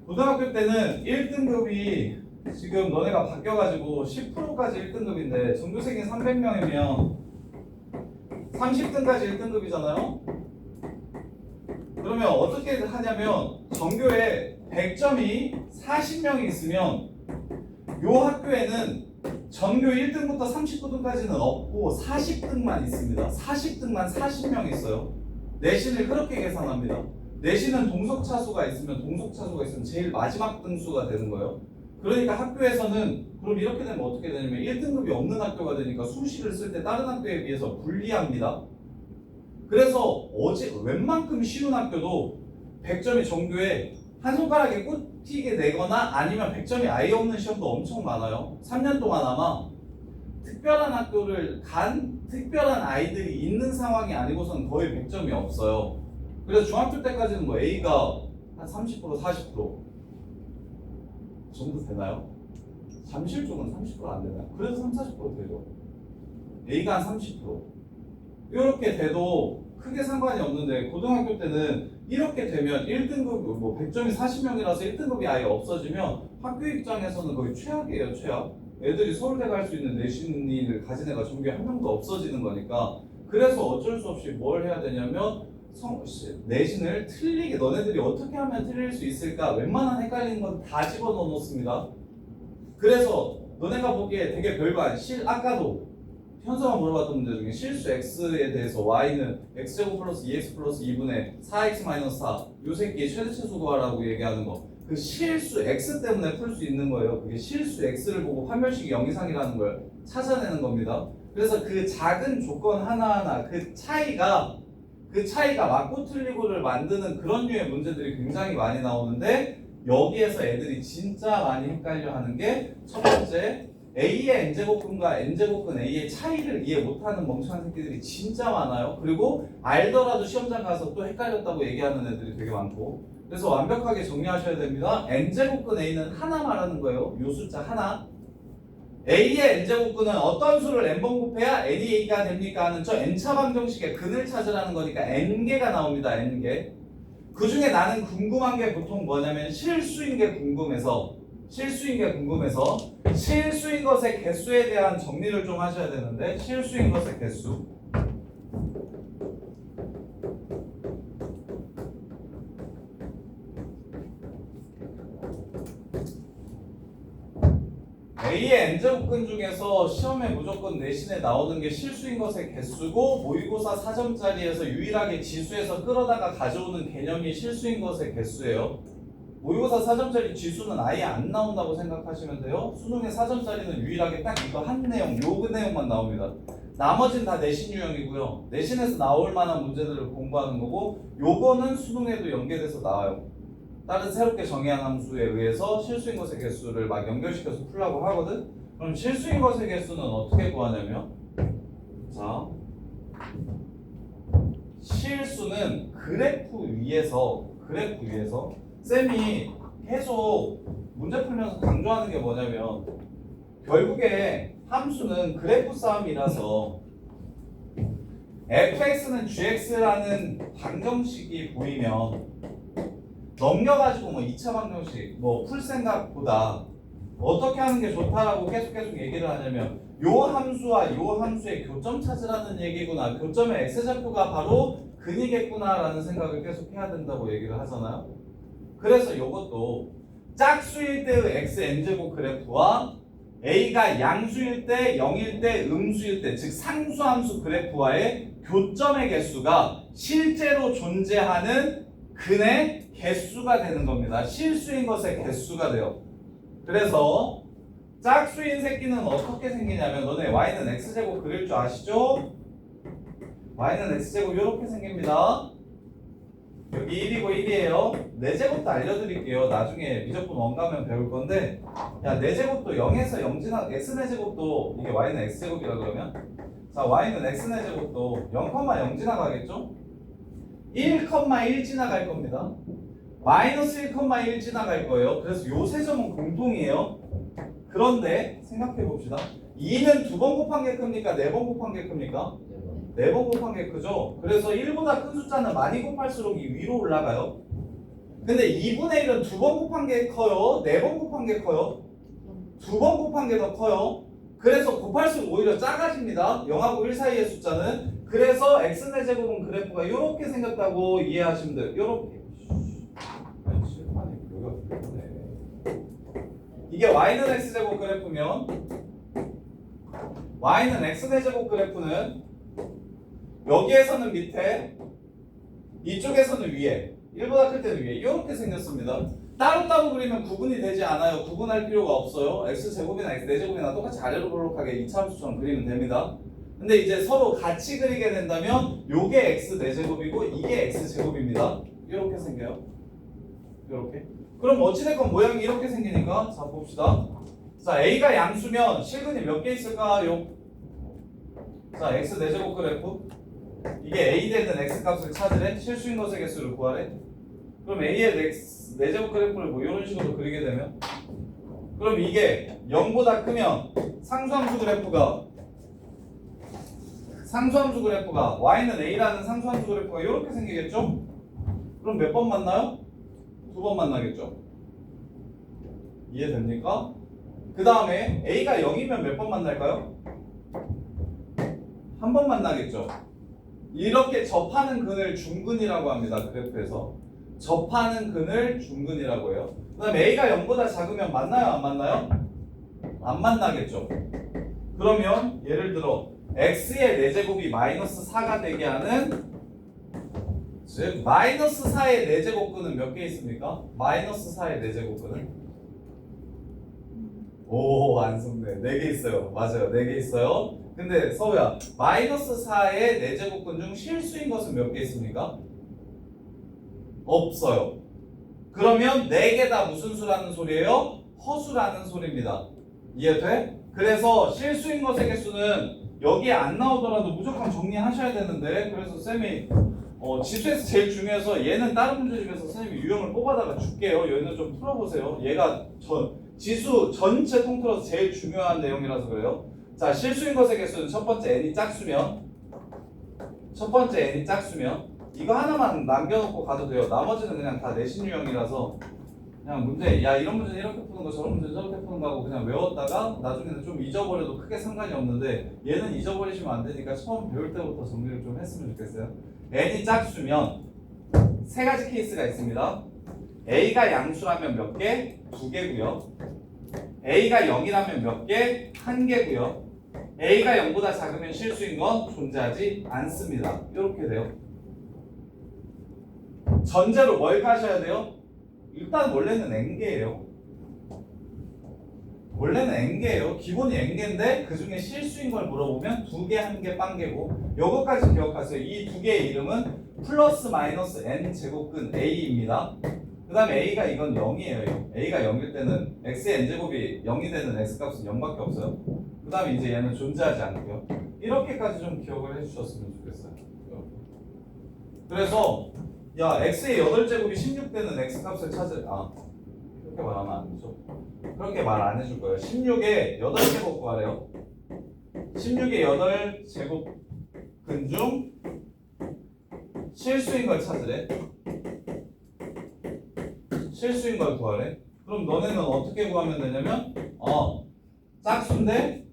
고등학교 때는 1등급이 지금 너네가 바뀌어가지고 10%까지 1등급인데 전교생이 300명이면 30등까지 1등급이잖아요. 그러면 어떻게 하냐면 전교에 100점이 40명이 있으면 요 학교에는 전교 1등부터 39등까지는 없고 40등만 있습니다. 40등만 40명 있어요. 내신을 그렇게 계산합니다. 내신은 동석차수가 있으면 제일 마지막 등수가 되는 거예요. 그러니까 학교에서는 그럼 이렇게 되면 어떻게 되냐면 1등급이 없는 학교가 되니까 수시를 쓸 때 다른 학교에 비해서 불리합니다. 그래서 웬만큼 쉬운 학교도 100점이 전교에 한 손가락에 꽂히게 되거나 아니면 100점이 아예 없는 시험도 엄청 많아요. 3년 동안 아마 특별한 학교를 간 특별한 아이들이 있는 상황이 아니고서는 거의 100점이 없어요. 그래서 중학교 때까지는 뭐 A가 한 30%, 40% 정도 되나요? 잠실 쪽은 30%안 되나요? 그래도 30, 40% 되죠. A가 한 30%. 이렇게 돼도 크게 상관이 없는데 고등학교 때는 이렇게 되면 1등급 뭐 100점이 40명이라서 1등급이 아예 없어지면 학교 입장에서는 거의 최악이에요. 최악. 애들이 서울대 갈 수 있는 내신을 가진 애가 전교에 한 명도 없어지는 거니까. 그래서 어쩔 수 없이 뭘 해야 되냐면 내신을 틀리게, 너네들이 어떻게 하면 틀릴 수 있을까, 웬만한 헷갈리는 건 다 집어넣어 놓습니다. 그래서 너네가 보기에 되게 별거 아니, 아까도 현서가 물어봤던 문제 중에 실수 x에 대해서 y는 x제곱 플러스 2x 플러스 2분의 4x 마이너스 4, 요 새끼의 최대치수 구하라고 얘기하는 거, 그 실수 x 때문에 풀 수 있는 거예요. 그게 실수 x를 보고 판별식이 0 이상이라는 걸 찾아내는 겁니다. 그래서 그 작은 조건 하나하나 그 차이가 맞고 틀리고를 만드는 그런 류의 문제들이 굉장히 많이 나오는데, 여기에서 애들이 진짜 많이 헷갈려 하는 게 첫 번째, A의 n제곱근과 n제곱근 A의 차이를 이해 못하는 멍청한 새끼들이 진짜 많아요. 그리고 알더라도 시험장 가서 또 헷갈렸다고 얘기하는 애들이 되게 많고. 그래서 완벽하게 정리하셔야 됩니다. n제곱근 A는 하나 말하는 거예요. 요 숫자 하나. A의 n제곱근은 어떤 수를 n번 곱해야 n이 A가 됩니까 하는 저 n차 방정식의 근을 찾으라는 거니까 n개가 나옵니다. n개. 그 중에 나는 궁금한 게 보통 뭐냐면 실수인 게 궁금해서 실수인 것의 개수에 대한 정리를 좀 하셔야 되는데, 실수인 것의 개수. A의 n제곱근 중에서 시험에 무조건 내신에 나오는 게 실수인 것의 개수고, 모의고사 4점짜리에서 유일하게 지수에서 끌어다가 가져오는 개념이 실수인 것의 개수예요. 모의고사 4점짜리 지수는 아예 안 나온다고 생각하시면 돼요. 수능의 4점짜리는 유일하게 딱 이거 한 내용, 요 내용만 나옵니다. 나머지는 다 내신 유형이고요. 내신에서 나올 만한 문제들을 공부하는 거고, 요거는 수능에도 연계돼서 나와요. 다른 새롭게 정의한 함수에 의해서 실수인 것의 개수를 막 연결시켜서 풀라고 하거든. 그럼 실수인 것의 개수는 어떻게 구하냐면, 자, 실수는 그래프 위에서 쌤이 계속 문제 풀면서 강조하는 게 뭐냐면, 결국에 함수는 그래프 싸움이라서 fx는 gx라는 방정식이 보이면 넘겨가지고 뭐 2차 방정식 뭐 풀 생각보다 어떻게 하는 게 좋다라고 계속 얘기를 하냐면, 요 함수와 요 함수의 교점 찾으라는 얘기구나, 교점의 x좌표가 바로 근이겠구나라는 생각을 계속 해야 된다고 얘기를 하잖아요. 그래서 요것도 짝수일 때의 x n제곱 그래프와 A가 양수일 때, 0일 때, 음수일 때, 즉 상수함수 그래프와의 교점의 개수가 실제로 존재하는 근의 개수가 되는 겁니다. 실수인 것의 개수가 돼요. 그래서 짝수인 새끼는 어떻게 생기냐면 너네 y는 x제곱 그릴 줄 아시죠? y는 x제곱 이렇게 생깁니다. 여기 1이고 1이에요. 4제곱도 알려드릴게요. 나중에 미적분 원가면 배울 건데 야 4제곱도 0에서 0 지나 x4제곱도 이게 y는 x제곱이라 그러면 자 y는 x4제곱도 0,0 지나가겠죠? 1,1 지나갈 겁니다. 마이너스 1,1 지나갈 거예요. 그래서 요 세 점은 공통이에요. 그런데 생각해 봅시다. 2는 2번 곱한 게 큽니까? 4번 곱한 게 큽니까? 4번 곱한 게 크죠? 그래서 1보다 큰 숫자는 많이 곱할수록 이 위로 올라가요. 근데 2분의 1은 2번 곱한 게 커요? 4번 곱한 게 커요? 2번 곱한 게 더 커요. 그래서 곱할수록 오히려 작아집니다. 0하고 1 사이의 숫자는. 그래서 x제곱은 그래프가 이렇게 생겼다고 이해하시면 돼요. 이렇게. 아니, 칠판이 여기가 그러네. 이게 y는 x제곱 그래프면 y는 x제곱 그래프는 여기에서는 밑에 이쪽에서는 위에 1보다 클 때는 위에 이렇게 생겼습니다. 따로따로 그리면 구분이 되지 않아요. 구분할 필요가 없어요. x제곱이나 x4제곱이나 똑같이 아래로 볼록하게 2차 함수처럼 그리면 됩니다. 근데 이제 서로 같이 그리게 된다면 요게 x4제곱이고 이게 x제곱입니다. 이렇게 생겨요. 이렇게. 그럼 어찌됐건 모양이 이렇게 생기니까 자 봅시다. 자 a가 양수면 실근이 몇 개 있을까요? 자 x4제곱 그래프 이게 a 되는 x 값을 찾으래. 실수인 것의 개수를 구하래. 그럼 a의 x 4제곱 그래프를 뭐 이런 식으로 그리게 되면 그럼 이게 0보다 크면 상수함수 그래프가 y는 a라는 상수함수 그래프가 이렇게 생기겠죠? 그럼 몇 번 만나요? 2번 만나겠죠? 이해됩니까? 그 다음에 a가 0이면 몇 번 만날까요? 한 번 만나겠죠? 이렇게 접하는 근을 중근이라고 합니다. 그래프에서 접하는 근을 중근이라고 해요. 그 다음에 a가 0보다 작으면 만나요? 안 만나요? 안 만나겠죠? 그러면 예를 들어 x의 4제곱이 마이너스 4가 되게 하는 즉 마이너스 4의 4제곱근은 몇 개 있습니까? 마이너스 4의 4제곱근은 오 안성네 4개 있어요. 맞아요 4개 있어요. 근데 서우야 마이너스 4의 4제곱근 중 실수인 것은 몇 개 있습니까? 없어요. 그러면 4개 다 무슨 수라는 소리예요? 허수라는 소리입니다. 이해돼? 그래서 실수인 것의 개수는 여기에 안 나오더라도 무조건 정리하셔야 되는데 그래서 쌤이 지수에서 제일 중요해서 얘는 다른 문제집에서 선생님이 유형을 뽑아다가 줄게요. 얘는 좀 풀어보세요. 얘가 지수 전체 통틀어서 제일 중요한 내용이라서 그래요. 자 실수인 것의 개수는 첫 번째 n이 짝수면 이거 하나만 남겨놓고 가도 돼요. 나머지는 그냥 다 내신 유형이라서 그냥 문제 야 이런 문제는 이렇게 푸는 거 저런 문제는 저렇게 푸는 거 하고 그냥 외웠다가 나중에는 좀 잊어버려도 크게 상관이 없는데 얘는 잊어버리시면 안 되니까 처음 배울 때부터 정리를 좀 했으면 좋겠어요. n이 짝수면 세 가지 케이스가 있습니다. a가 양수라면 몇 개? 2개고요. a가 0이라면 몇 개? 1개고요. a가 0보다 작으면 실수인 건 존재하지 않습니다. 이렇게 돼요. 전제로 뭘 가셔야 돼요? 일단 원래는 n개예요. 원래는 n개예요. 기본이 n개인데 그 중에 실수인 걸 물어보면 2개, 1개, 빵개고 요거까지 기억하세요. 이 두 개의 이름은 플러스 마이너스 n 제곱근 a입니다. 그 다음에 a가 이건 0이에요. a가 0일 때는 x의 n제곱이 0이 되는 x값은 0밖에 없어요. 그 다음에 이제 얘는 존재하지 않고요. 이렇게까지 좀 기억을 해주셨으면 좋겠어요. 그래서 야 x의 8제곱이 16되는 x값을 그렇게 말하면 안 되죠. 그렇게 말 안 해줄 거예요. 16의 8제곱 구하래요. 16의 8제곱근 중 실수인 걸 찾으래. 실수인 걸 구하래. 그럼 너네는 어떻게 구하면 되냐면 짝수인데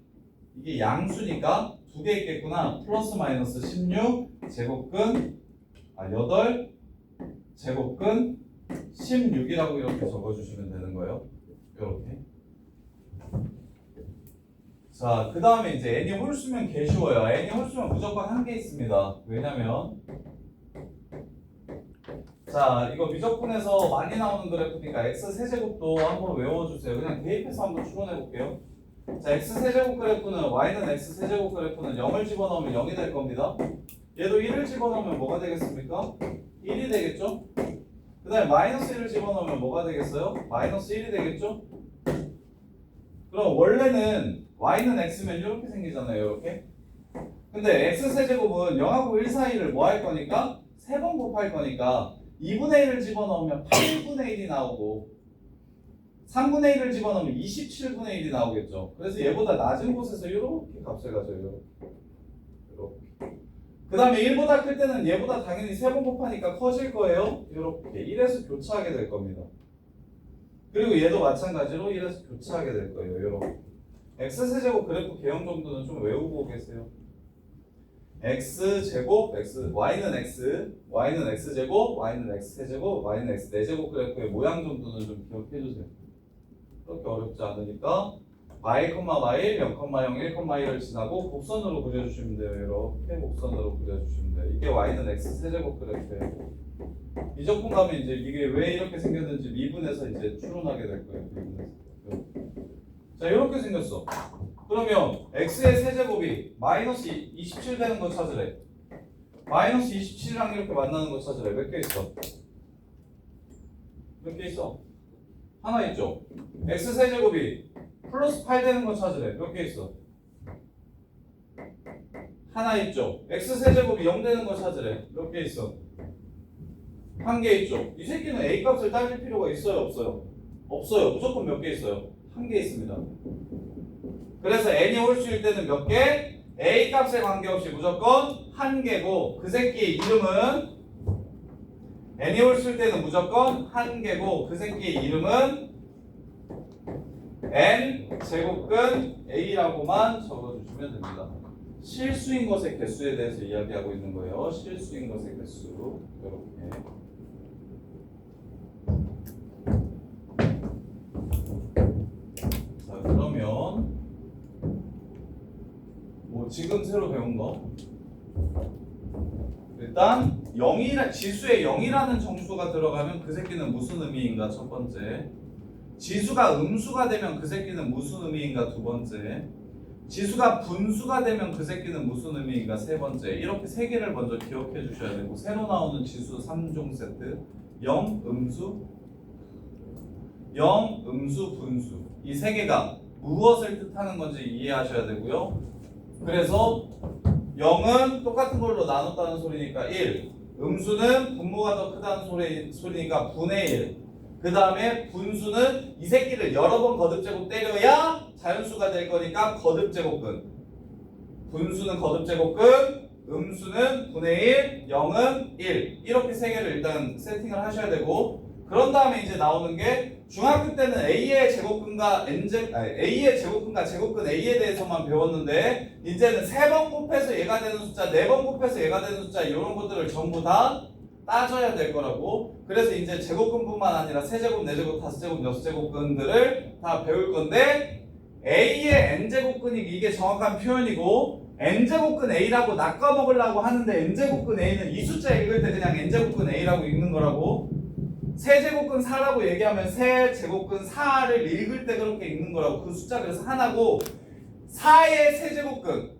이게 양수니까 2개 있겠구나. 플러스 마이너스 16 제곱근 8 제곱근 16이라고 이렇게 적어주시면 되는 거예요. 이렇게. 자, 그 다음에 이제 n이 홀수면 개 쉬워요. n이 홀수면 무조건 한 개 있습니다. 왜냐면 자, 이거 미적분에서 많이 나오는 그래프니까 x 세제곱도 한번 외워주세요. 그냥 대입해서 한번 추론해 볼게요. 자, x 세제곱 그래프는 y는 x 세제곱 그래프는 0을 집어넣으면 0이 될 겁니다. 얘도 1을 집어넣으면 뭐가 되겠습니까? 1이 되겠죠? 그 다음에 마이너스 1을 집어넣으면 뭐가 되겠어요? 마이너스 1이 되겠죠? 그럼 원래는 y는 x면 이렇게 생기잖아요. 이렇게. 근데 x 세제곱은 0하고 1 사이를 뭐 할 거니까? 3번 곱할 거니까 2분의 1을 집어넣으면 8분의 1이 나오고 3분의 1을 집어넣으면 27분의 1이 나오겠죠. 그래서 얘보다 낮은 곳에서 이렇게 값을 가져요. 이렇게. 그 다음에 1보다 클 때는 얘보다 당연히 3번 곱하니까 커질 거예요. 이렇게 1에서 교차하게 될 겁니다. 그리고 얘도 마찬가지로 1에서 교차하게 될 거예요. 이렇게. x세제곱 그래프 개형 정도는 좀 외우고 계세요. x제곱, y는 x제곱, y는 x세제곱, y는 x 4제곱 그래프의 모양 정도는 좀 기억해주세요. 그렇게 어렵지 않으니까 y, y, 0, 0, 1,1을 지나고 곡선으로 그려주시면 돼요. 이렇게 곡선으로 그려주시면 돼요. 이게 y는 x 세제곱 그래프예요. 미적분 가면 이제 이게 왜 이렇게 생겼는지 미분에서 이제 추론하게 될 거예요. 미분에서. 자, 이렇게 생겼어. 그러면 x의 세제곱이 마이너스 27 되는 거 찾으래. 마이너스 27이랑 이렇게 만나는 거 찾으래. 몇 개 있어? 몇 개 있어? 하나 있죠? x 세제곱이 플러스 8 되는 거 찾으래. 몇 개 있어? 하나 있죠? x 세제곱이 0 되는 거 찾으래. 몇 개 있어? 한 개 있죠? 이 새끼는 a 값을 따질 필요가 있어요? 없어요? 없어요. 무조건 몇 개 있어요? 한 개 있습니다. 그래서 n이 홀수일 때는 몇 개? a 값에 관계없이 무조건 한 개고 그 새끼의 이름은 n이 홀수일 때는 무조건 한 개고 그 새끼의 이름은 n 제곱근 a라고만 적어주시면 됩니다. 실수인 것의 개수에 대해서 이야기하고 있는 거예요. 실수인 것의 개수 이렇게. 자, 그러면 뭐 지금 새로 배운 거 일단 0이라 지수에 0이라는 정수가 들어가면 그 새끼는 무슨 의미인가 첫 번째, 지수가 음수가 되면 그 새끼는 무슨 의미인가 두 번째, 지수가 분수가 되면 그 새끼는 무슨 의미인가 세 번째. 이렇게 세 개를 먼저 기억해 주셔야 되고 새로 나오는 지수 3종 세트 0, 음수, 0, 음수, 분수 이 세 개가 무엇을 뜻하는 건지 이해하셔야 되고요. 그래서 0은 똑같은 걸로 나눴다는 소리니까 1, 음수는 분모가 더 크다는 소리니까 분의 1, 그 다음에 분수는 이 새끼를 여러 번 거듭제곱 때려야 자연수가 될 거니까 거듭제곱근, 분수는 거듭제곱근, 음수는 분의 1, 0은 1 이렇게 세 개를 일단 세팅을 하셔야 되고 그런 다음에 이제 나오는 게 중학교 때는 A의 제곱근과 A의 제곱근과 제곱근 A에 대해서만 배웠는데 이제는 3번 곱해서 얘가 되는 숫자, 4번 곱해서 얘가 되는 숫자 이런 것들을 전부 다 따져야 될 거라고. 그래서 이제 제곱근뿐만 아니라 세제곱, 네제곱, 다섯제곱, 여섯제곱근들을 다 배울 건데 A의 n제곱근이 이게 정확한 표현이고 n제곱근 A라고 낚아먹으려고 하는데 n제곱근 A는 이 숫자 읽을 때 그냥 n제곱근 A라고 읽는 거라고. 세제곱근 4라고 얘기하면 세제곱근 4를 읽을 때 그렇게 읽는 거라고. 그 숫자 그래서 하나고 4의 세제곱근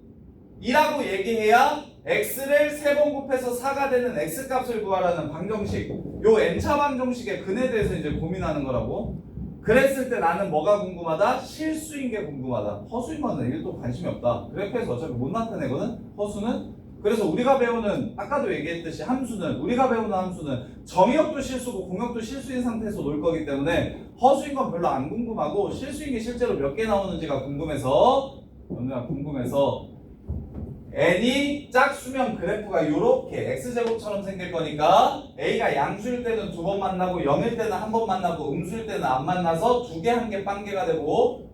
이라고 얘기해야 x를 3번 곱해서 4가 되는 x값을 구하라는 방정식, 요 n차 방정식의 근에 대해서 이제 고민하는 거라고. 그랬을 때 나는 뭐가 궁금하다? 실수인 게 궁금하다. 허수인 거는 1도 관심이 없다. 그래프에서 어차피 못 나타내거든. 허수는. 그래서 우리가 배우는 아까도 얘기했듯이 우리가 배우는 함수는 정의역도 실수고 공역도 실수인 상태에서 놀 거기 때문에 허수인 건 별로 안 궁금하고 실수인 게 실제로 몇 개 나오는지가 궁금해서 n이 짝수면 그래프가 이렇게 x제곱처럼 생길 거니까 a가 양수일 때는 2번 만나고 0일 때는 1번 만나고 음수일 때는 안 만나서 2개, 1개, 빵개가 되고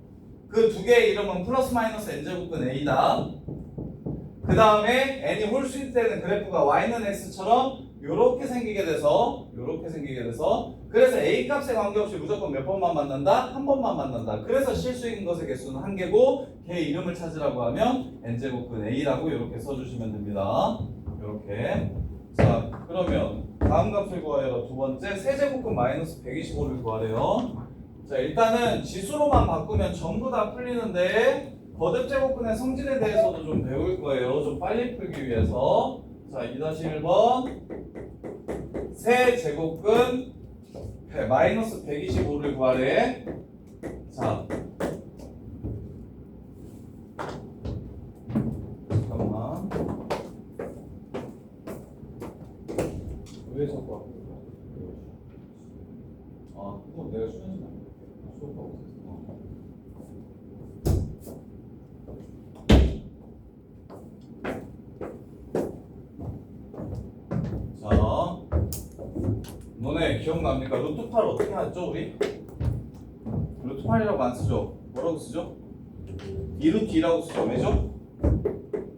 그 두 개의 이름은 플러스 마이너스 n제곱근 a다. 그 그 다음에 n이 홀수일 때는 그래프가 y는 x처럼 요렇게 생기게 돼서 그래서 a 값에 관계없이 무조건 몇 번만 만난다? 한 번만 만난다. 그래서 실수인 것의 개수는 한 개고 걔 이름을 찾으라고 하면 n제곱근 a라고 이렇게 써주시면 됩니다. 이렇게. 자, 그러면 다음 값을 구하여 두 번째 세제곱근 마이너스 125를 구하래요. 자, 일단은 지수로만 바꾸면 전부 다 풀리는데 거듭제곱근의 성질에 대해서도 좀 배울 거예요. 좀 빨리 풀기 위해서. 자, 2-1번 세제곱근 마이너스 125를 구하래. 자, 잠깐만. 왜 자꾸 앞에 그거 내가 쉬는 시간 수업하고 있었어. 자, 너네 기억납니까? 루트 8 어떻게 하죠, 우리? 루트 8이라고 안 쓰죠? 뭐라고 쓰죠? 2루트 2라고 쓰죠. 왜죠?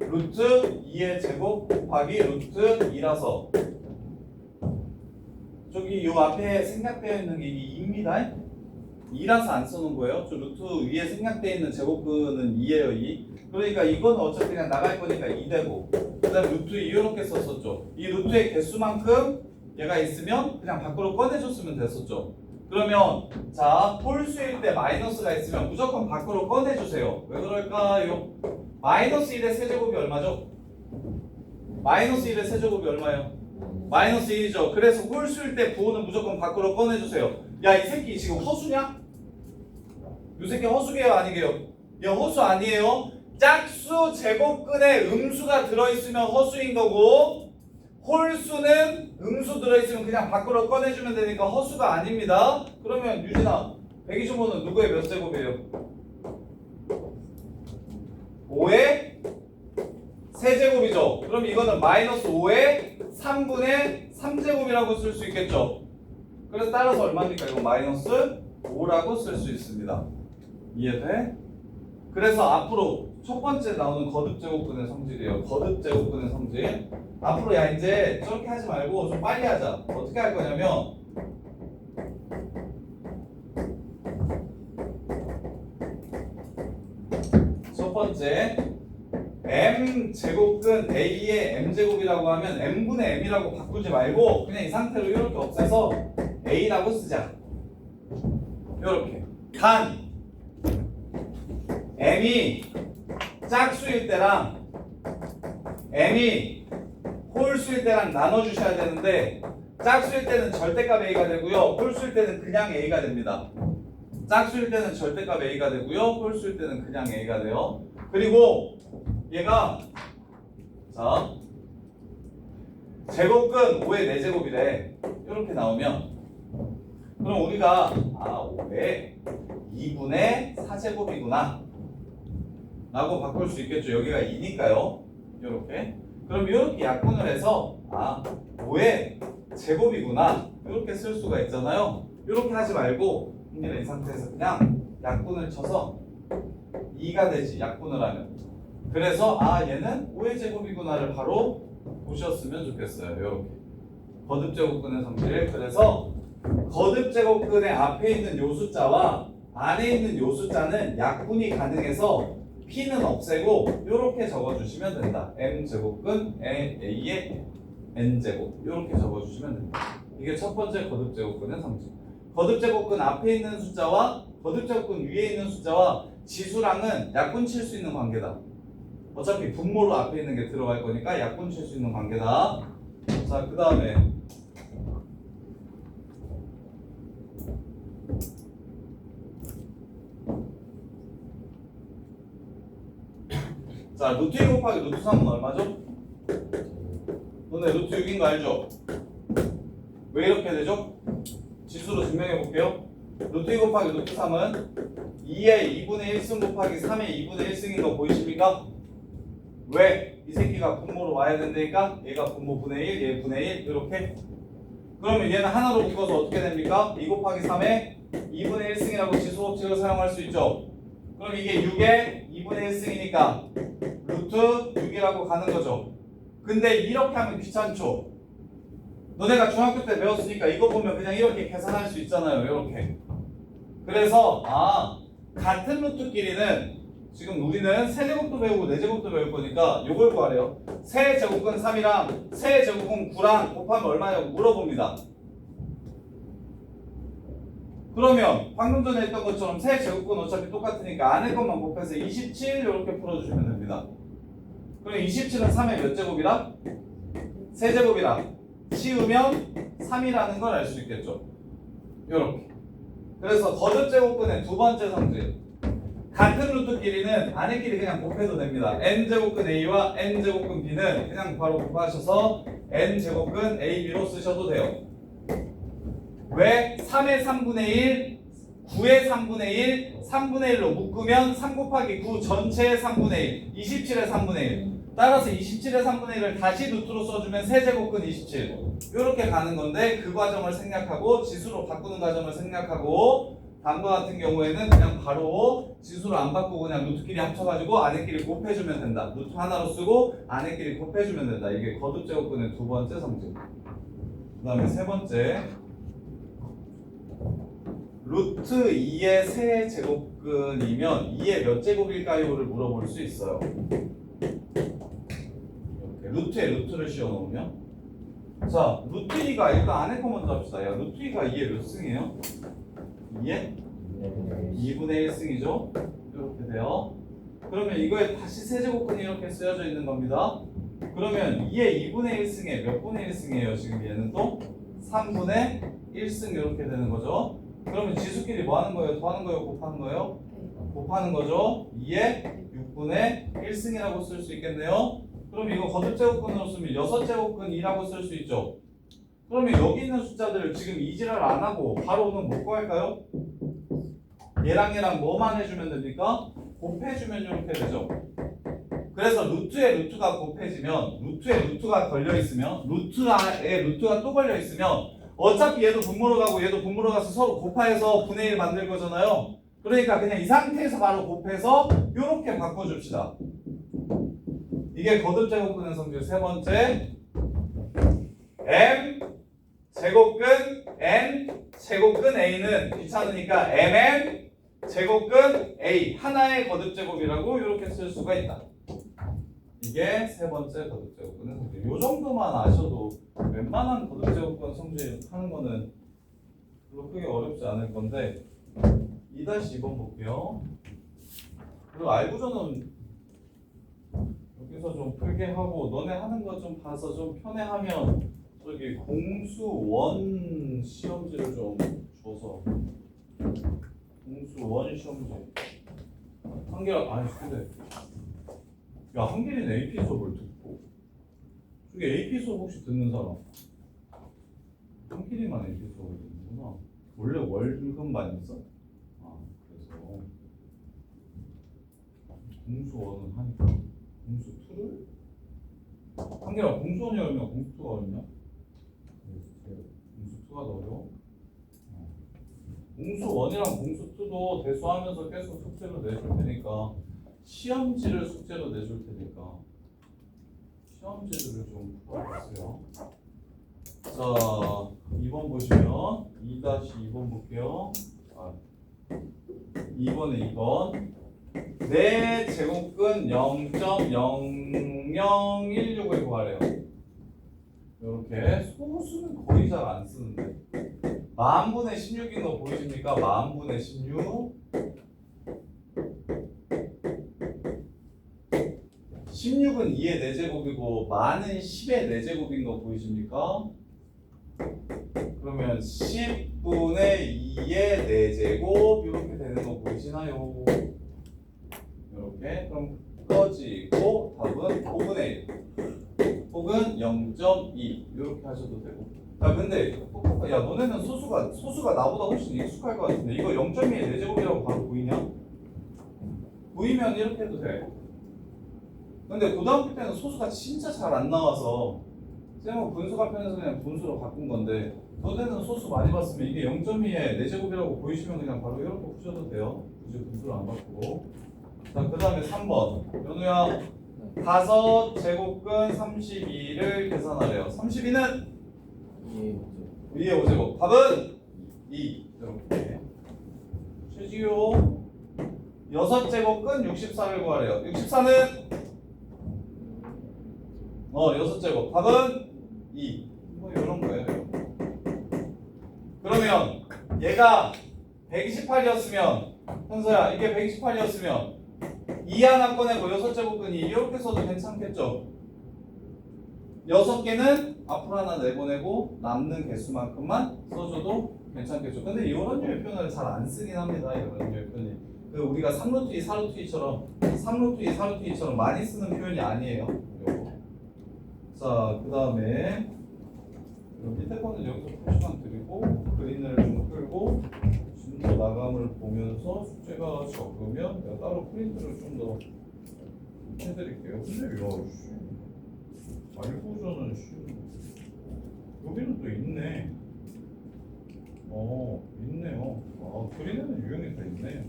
루트 2의 제곱 곱하기 루트 2라서 저기 요 앞에 생략되어 있는 게 이게 2입니다. 2라서 안 써놓은 거예요. 저 루트 위에 생략되어 있는 제곱근은 2예요, 2. 그러니까 이건 어차피 그냥 나갈 거니까 2 되고 그 다음 루트 2 이렇게 썼었죠. 이 루트의 개수만큼 얘가 있으면 그냥 밖으로 꺼내줬으면 됐었죠. 그러면 자, 홀수일 때 마이너스가 있으면 무조건 밖으로 꺼내주세요. 왜 그럴까요? 마이너스 1의 세제곱이 얼마죠? 마이너스 1의 세제곱이 얼마예요? 마이너스 1이죠. 그래서 홀수일 때 부호는 무조건 밖으로 꺼내주세요. 야, 이 새끼 지금 허수냐? 이 새끼 허수게요? 아니게요? 야, 허수 아니에요. 짝수 제곱근에 음수가 들어있으면 허수인 거고 홀수는 음수 들어있으면 그냥 밖으로 꺼내주면 되니까 허수가 아닙니다. 그러면 유진아 125는 누구의 몇 제곱이에요? 5의 세제곱이죠. 그럼 이거는 마이너스 5의 3분의 3제곱이라고 쓸 수 있겠죠. 그래서 따라서 얼마입니까? 이거 마이너스 5라고 쓸 수 있습니다. 이해돼? 그래서 앞으로 첫 번째 나오는 거듭제곱근의 성질이에요. 거듭제곱근의 성질. 앞으로 야 이제 저렇게 하지 말고 좀 빨리 하자. 어떻게 할 거냐면 첫 번째 m제곱근 a의 m제곱이라고 하면 m분의 m이라고 바꾸지 말고 그냥 이 상태로 이렇게 없애서 a라고 쓰자. 이렇게 단 m이 짝수일 때랑 m이 홀수일 때랑 나눠주셔야 되는데 짝수일 때는 절대값 a가 되고요 홀수일 때는 그냥 a가 됩니다. 짝수일 때는 절대값 a가 되고요 홀수일 때는 그냥 a가 돼요. 그리고 얘가 자 제곱근 5의 4제곱이래. 이렇게 나오면 그럼 우리가 5의 2분의 4제곱이구나 라고 바꿀 수 있겠죠. 여기가 2니까요. 이렇게. 그럼 이렇게 약분을 해서 5의 제곱이구나 이렇게 쓸 수가 있잖아요. 이렇게 하지 말고 이 상태에서 그냥 약분을 쳐서 2가 되지. 약분을 하면. 그래서 얘는 5의 제곱이구나를 바로 보셨으면 좋겠어요. 이렇게. 거듭제곱근의 성질. 그래서 거듭제곱근의 앞에 있는 요 숫자와 안에 있는 요 숫자는 약분이 가능해서 p는 없애고 이렇게 적어주시면 된다. m제곱근 a의 n제곱 이렇게 적어주시면 된다. 이게 첫 번째 거듭제곱근의 성질. 거듭제곱근 앞에 있는 숫자와 거듭제곱근 위에 있는 숫자와 지수랑은 약분 칠 수 있는 관계다. 어차피 분모로 앞에 있는 게 들어갈 거니까 약분 칠 수 있는 관계다. 자, 그 다음에 자, 루트 2 곱하기 루트 3은 얼마죠? 너네 루트 6인 거 알죠? 왜 이렇게 되죠? 지수로 증명해 볼게요. 루트 2 곱하기 루트 3은 2의 2분의 1승 곱하기 3의 2분의 1승인 거 보이십니까? 왜? 이 새끼가 분모로 와야 된다니까? 얘가 분모 분의 1, 얘 분의 1 이렇게. 그러면 얘는 하나로 묶어서 어떻게 됩니까? 2 곱하기 3의 2분의 1승이라고 지수 법칙을 사용할 수 있죠. 그럼 이게 6의 2분의 1승이니까 루트 루트 6이라고 가는 거죠. 근데 이렇게 하면 귀찮죠? 너네가 중학교 때 배웠으니까 이거 보면 그냥 이렇게 계산할 수 있잖아요. 이렇게. 그래서 같은 루트끼리는 지금 우리는 세제곱도 배우고 네제곱도 배울 거니까 요걸 구하래요. 세제곱근 3이랑 세제곱근 9랑 곱하면 얼마냐고 물어봅니다. 그러면 방금 전에 했던 것처럼 세제곱근 어차피 똑같으니까 안에 것만 곱해서 27 이렇게 풀어주시면 됩니다. 그럼 27은 3의 몇 제곱이라? 세제곱이라 치우면 3이라는 걸 알 수 있겠죠. 요렇게. 그래서 거듭제곱근의 두 번째 성질. 같은 루트끼리는 안에끼리 그냥 곱해도 됩니다. n제곱근 a와 n제곱근 b는 그냥 바로 곱하셔서 n제곱근 ab로 쓰셔도 돼요. 왜? 3의 3분의 1, 9의 3분의 1, 3분의 1로 묶으면 3 곱하기 9 전체의 3분의 1, 27의 3분의 1. 따라서 27의 3분의 1을 다시 루트로 써주면 세제곱근 27. 이렇게 가는 건데 그 과정을 생략하고 지수로 바꾸는 과정을 생략하고 다음과 같은 경우에는 그냥 바로 지수를 안 바꾸고 그냥 루트끼리 합쳐가지고 안에끼리 곱해주면 된다. 루트 하나로 쓰고 안에끼리 곱해주면 된다. 이게 거듭제곱근의 두 번째 성질. 그 다음에 세 번째 루트 2의 세제곱근이면 2의 몇 제곱일까요?를 물어볼 수 있어요. 이렇게 루트에 루트를 씌워놓으면 자 루트 2가 일단 안에 거 먼저 합시다. 야 루트 2가 2의 몇 승이에요? 2의 2분의 1승이죠. 이렇게 돼요. 그러면 이거에 다시 세제곱근이 이렇게 쓰여져 있는 겁니다. 그러면 2의 2분의 1승에 몇 분의 1승이에요? 지금 얘는 또 3분의 1승 이렇게 되는 거죠. 그러면 지수끼리 뭐 하는 거예요? 더하는 거예요? 곱하는 거예요? 곱하는 거죠. 2의 6분의 1승이라고 쓸 수 있겠네요. 그럼 이거 거듭제곱근으로 쓰면 6제곱근 2라고 쓸 수 있죠. 그러면 여기 있는 숫자들을 지금 이지랄 안 하고 바로 오늘 뭐 구할까요? 얘랑 얘랑 뭐만 해주면 됩니까? 곱해주면 이렇게 되죠. 그래서 루트에 루트가 곱해지면 루트에 루트가 걸려있으면 루트에 루트가 또 걸려있으면 어차피 얘도 분모로 가고 얘도 분모로 가서 서로 곱하여서 분의 1 만들 거잖아요. 그러니까 그냥 이 상태에서 바로 곱해서 이렇게 바꿔줍시다. 이게 거듭제곱근의 성질 세 번째. m 제곱근 n 제곱근 a는 귀찮으니까 mn 제곱근 a 하나의 거듭제곱이라고 이렇게 쓸 수가 있다. 이게 세 번째 거듭제곱근의 성질. 요 정도만 아셔도 웬만한 거듭제곱근 성질 하는 거는 별로 크게 어렵지 않을 건데 2-2번 볼게요. 그리고 알고서는 여기서 좀 풀게 하고 너네 하는 거 좀 봐서 좀 편해하면 저기 공수원 시험지를 좀 줘서 공수원 시험지 한계라 아니 근데 야 한계리는 AP 수업을 듣고 저기 AP 수업 혹시 듣는 사람 한계리만 AP 수업을 듣는구나. 원래 월급만 있어? 아 그래서 공수원은 하니까 공수2를 한계라 공수원이 어렵냐 공수2가 어렵냐? 공수2가 더 어려워? 공수1이랑 공수2도 대수하면서 계속 숙제로 내줄 테니까 시험지를 숙제로 내줄 테니까 시험지를 좀 풀어보세요. 자 2번 보시면 2-2번 볼게요. 2번에 2번 내 제곱근 0.0016을 구하래요. 이렇게 소수는 거의 잘 안 쓰는데 만분의 16인 거 보이십니까? 만분의 16 16은 2의 4제곱이고 만은 10의 4제곱인 거 보이십니까? 그러면 10분의 2의 4제곱 이렇게 되는 거 보이시나요? 이렇게 그럼 꺼지고 답은 5분의 1 혹은 0.2 이렇게 하셔도 되고. 야 근데 야 너네는 소수가 나보다 훨씬 익숙할 것 같은데 이거 0.2의 4제곱이라고 바로 보이냐? 보이면 이렇게 해도 돼. 근데 고등학교 때는 소수가 진짜 잘 안 나와서 쌤은 분수가 편해서 그냥 분수로 바꾼 건데 너네는 소수 많이 봤으면 이게 0.2의 4제곱이라고 보이시면 그냥 바로 이렇게 푸셔도 돼요. 굳이 분수를 안 바꾸고. 자 그 다음에 3번 연우야 5제곱근 32를 계산하래요. 32는 예. 위에 5제곱. 답은 2. 이렇게. 최지호 6제곱근 64를 구하래요. 64는 6제곱. 답은 2. 뭐 이런 거예요. 그러면 얘가 128이었으면 현서야 이게 128이었으면 2 하나 꺼내고 6제곱근이 이렇게 써도 괜찮겠죠? 6개는 앞으로 하나 내보내고 남는 개수만큼만 써줘도 괜찮겠죠. 근데 이런 류의 표현을 잘 안 쓰긴 합니다. 이런 류의 표현이 그 우리가 3루트 2, 4루트 2처럼 3루트 2, 4루트 2처럼 많이 쓰는 표현이 아니에요. 요거. 자, 그 다음에 밑에 거는 여기서 표시만 드리고 그린을 좀 끌고 좀 더 마감을 보면서 숙제가 적으면 내가 따로 프린트를 좀 더 해드릴게요. 근데 야, 알고서는 여기는 또 있네. 있네요. 그린에는 유형이 다 있네.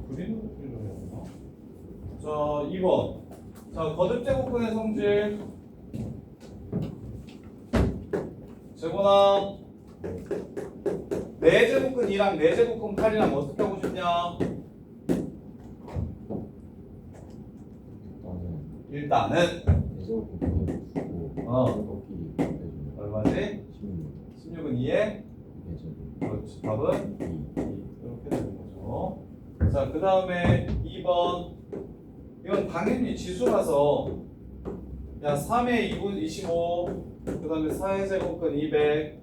그린으로 그리려야 하나? 자, 2번. 자, 거듭제곱근의 성질. 재곤아 4제곱근 2랑 4제곱근 8이랑 어떻게 하고 싶냐? 일단은 제곱 곱하기 주고 곱하기 얼마지? 16은 2에 그렇지. 답은 2. 이렇게 되는 거죠. 자, 그 다음에 2번. 이건 당연히 지수라서 야 3의 2분 25 그 다음에 4의 제곱근 200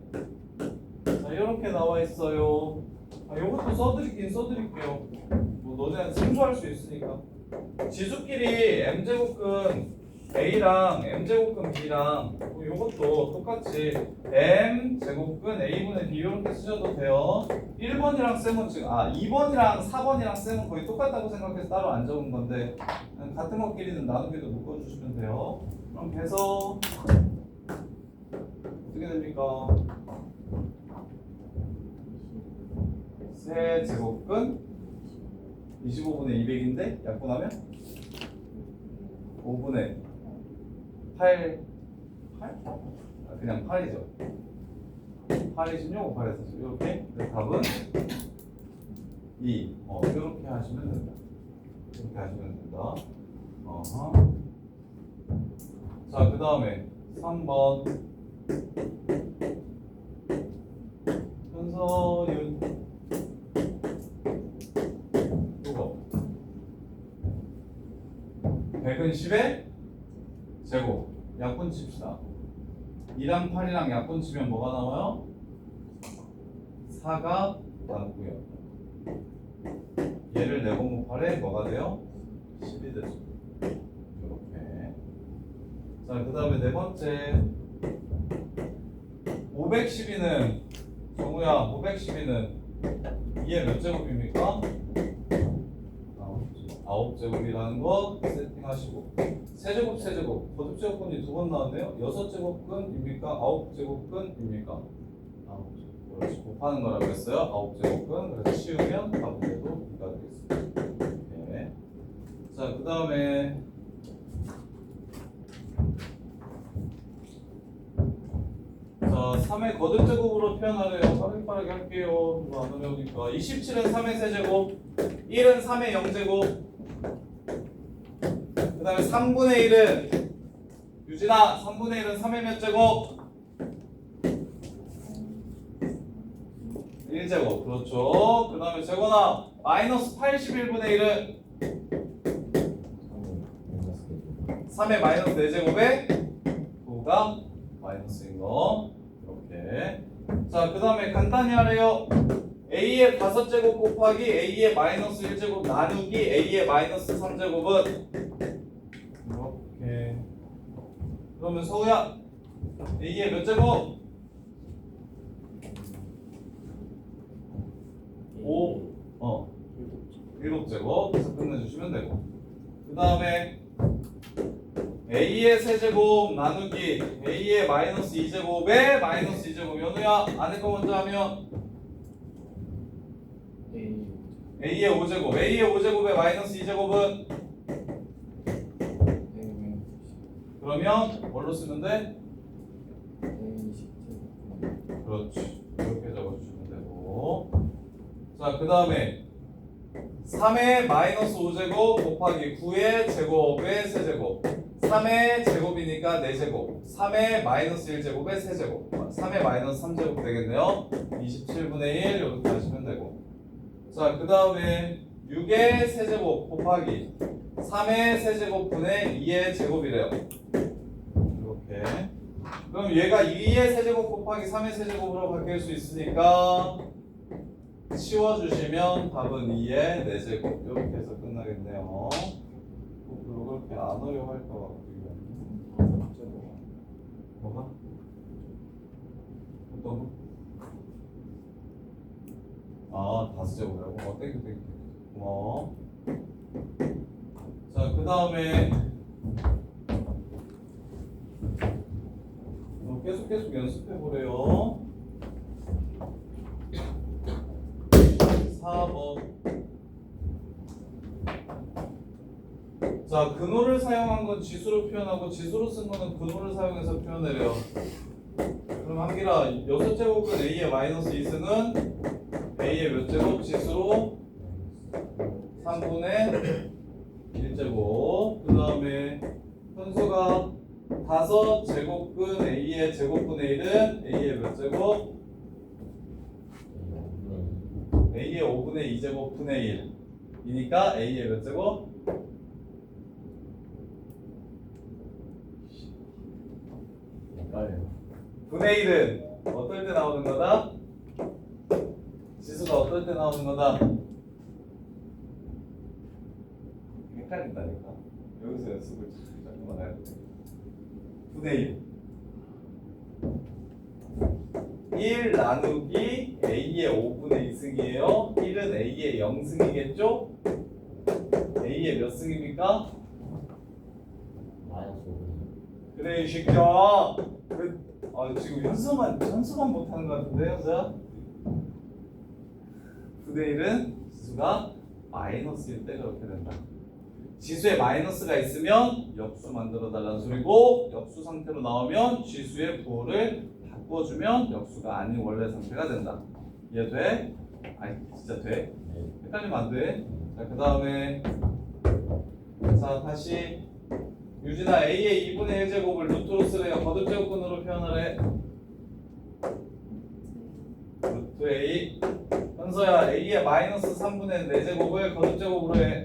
자 이렇게 나와 있어요. 요것도 써드릴게요. 뭐 너네 생소할 수 있으니까 지수끼리 m제곱근 a랑 m제곱근 b랑 뭐 요것도 똑같이 m제곱근 a분의 b 이렇게 쓰셔도 돼요. 1번이랑 쌤은 지금 2번이랑 4번이랑 쌤은 거의 똑같다고 생각해서 따로 안 적은 건데 같은 것끼리는 나누기도 묶어주시면 돼요. 그럼 배서 어떻게 됩니까? 세 제곱근 25분의 200인데 약분하면 5분의 8 그냥 8이죠. 8이시죠? 8에서 이렇게 답은 2. 이렇게 하시면 된다. 이렇게 하시면 된다. 자, 그 다음에 3번 현서윤 이거 100은 10의 제곱 약분 칩시다. 2랑 8이랑 약분 치면 뭐가 나와요? 4가 남고요. 얘를 내보면 8에 뭐가 돼요? 10이 되죠. 이렇게. 자, 그 다음에 네 번째 512는 정우야 512는 2의 몇 제곱입니까? 9제곱이라는 거 세팅하시고 세제곱 거듭제곱근이 2번 나왔네요. 6제곱근입니까? 9제곱근입니까? 9제곱. 그렇지. 곱하는 거라고 했어요. 9제곱근. 그래서 치우면 가분해도 2가 되겠습니다. 네. 자, 그 다음에 자, 3의 거듭제곱으로 표현하래요. 빠르게 할게요. 이거 안 어려우니까 27은 3의 세제곱 1은 3의 0제곱 그 다음에 3분의 1은 유진아 3분의 1은 3의 몇 제곱? 1제곱 그렇죠. 그 다음에 재건아 마이너스 81분의 1은 3의 마이너스 4제곱에 9가 마이너스인 거 이렇게. 자, 그 다음에 간단히 하래요. a의 5제곱 곱하기 a의 마이너스 1제곱 나누기 a의 마이너스 3제곱은 이렇게. 그러면 서우야 a의 몇 제곱? 7제곱 그래서 끝내주시면 되고 그 다음에 a의 세제곱 나누기 a의 마이너스 2제곱에 마이너스 2제곱 연우야 안에 거 먼저 하면 a의 5제곱 a의 5제곱에 마이너스 2제곱은 그러면 뭘로 쓰면 돼? A 10제곱 그렇지. 이렇게 적어주시면 되고. 자, 그 다음에 3의 마이너스 5제곱 곱하기 9의 제곱의 세제곱. 3의 제곱이니까 4제곱. 3의 마이너스 1제곱의 세제곱. 3의 마이너스 3제곱 되겠네요. 27분의 1 이렇게 하시면 되고. 자, 그 다음에 6의 세제곱 곱하기 3의 세제곱분의 2의 제곱이래요. 이렇게. 그럼 얘가 2의 세제곱 곱하기 3의 세제곱으로 바뀔 수 있으니까 치워주시면 답은 2의 4제곱 이렇게 해서 끝나겠네요. 별로 그렇게 안 어려워할 것 같고요. 뭐가? 어떤 거? 아, 5제곱이라고? 땡큐. 고마워. 자, 그 다음에 계속 연습해보래요. 4번. 자, 근호를 사용한 건 지수로 표현하고 지수로 쓴 거는 근호를 사용해서 표현해요. 그럼 한기라 6제곱은 a의 마이너스 2승은 a의 몇 제곱? 지수로 3분의 1제곱. 그 다음에 현수가 5제곱근 a의 제곱분의 1은 a의 몇 제곱? a의 5분의 2제곱 분의 1이니까 a의 몇 제곱? 헷갈려요. 분의 1은 어떨 때 나오는 거다? 지수가 어떨 때 나오는 거다? 헷갈린다니까. 여기서 연습을 자꾸만 해야 돼. 분의 1 나누기 a의 5분의 2승이에요. 1은 a의 0승이겠죠? a의 몇 승입니까? 마이너스 5분의 그래 이 새끼야. 지금 현수만 못하는 것 같은데 현수야? 분의 1은 지수가 마이너스일 때 그렇게 된다. 지수에 마이너스가 있으면 역수 만들어 달라는 소리고, 역수 상태로 나오면 지수의 부호를 바꿔주면 역수가 아닌 원래 상태가 된다. 이해돼? 아니 진짜 돼? 헷갈리면 안 돼. 자, 그 다음에 자 다시 유진아 a의 2분의 1제곱을 루트로 쓰래요. 거듭제곱근으로 표현하래. 루트 a. 현서야 a의 마이너스 3분의 4제곱을 거듭제곱으로 해.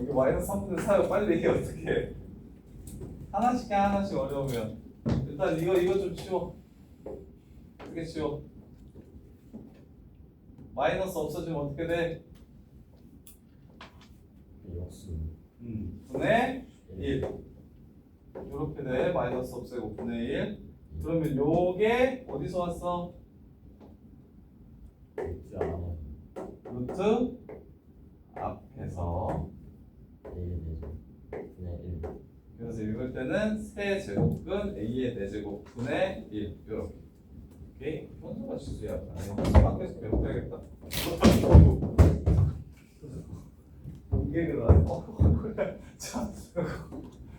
이게 마이너스 3분의 4가 빨리 얘기해 어떡해. 하나씩 해 하나씩 어려우면. 일단 이거 좀 치워. 어떻게 치워? 마이너스 없어지면 어떻게 돼? 역수 분의 1 이렇게 돼. 마이너스 없애고 분의 1. 그러면 요게 어디서 왔어? 루트 앞에서. 그래서 읽을 때는 세제곱근 a의 4제곱 분의 1 이렇게. 오케이? 현수가 지수야. 현수 밖에서 배워야겠다. 이게 그러네. 자,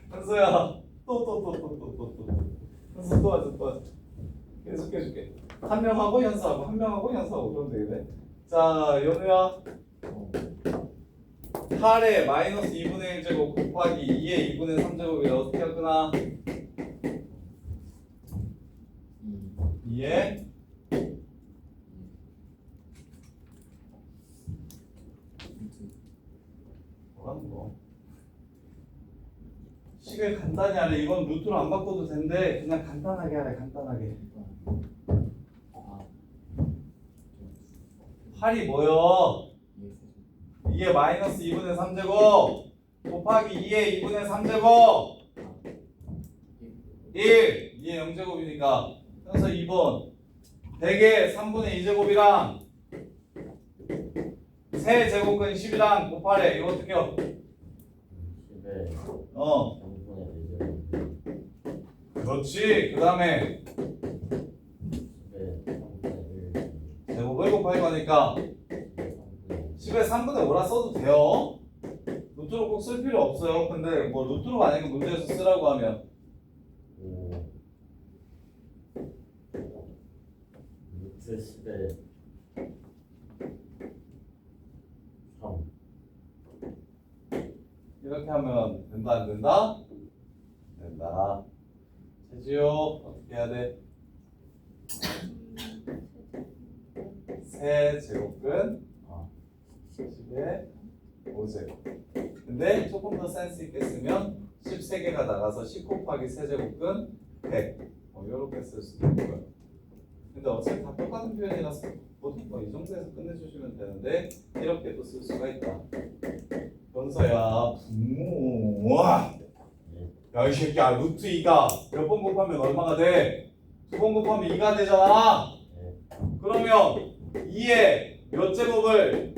현수야 또 현수 또 하자. 계속 해줄게. 한 명하고 현수하고 한 명하고 현수하고 그러면 되겠네. 자, 연우야 8의 마이너스 2분의 1제곱 곱하기 2의 2분의 3제곱이 어떻게 하구나? 2의 뭐라는 거? 식을 간단히 하래. 이건 루트로 안 바꿔도 된대. 그냥 간단하게 하래. 간단하게. 8이 뭐요? 2의 마이너스 2분의 3제곱 곱하기 2의 2분의 3제곱 1 2의 0제곱이니까 그래서 2번 100의 3분의 2제곱이랑 세제곱근 10이랑 곱하래. 이거 어떻게 해요? 10에 어 3분의 1제곱 그렇지. 그 다음에 10에 3분의 1 제곱을 곱하기 하니까 10에 3분의 5라 써도 돼요. 루트로 꼭 쓸 필요 없어요. 근데 뭐 루트로 만약에 문제에서 쓰라고 하면 5 루트 10에 3 이렇게 하면 된다 안 된다? 된다. 재지요 어떻게 해야 돼? 세제곱근 10에 5제곱. 근데 조금 더 센스 있게 쓰면 13개가 나가서 10 곱하기 세제곱근 100. 이렇게 쓸 수도 있고요. 근데 어차피 다 똑같은 표현이라서 보통 이 정도에서 끝내주시면 되는데 이렇게 또 쓸 수가 있다. 변서야 분모. 야 이 새끼야 루트 2가 몇 번 곱하면 얼마가 돼? 2번 곱하면 2가 되잖아. 그러면 2의 몇 제곱을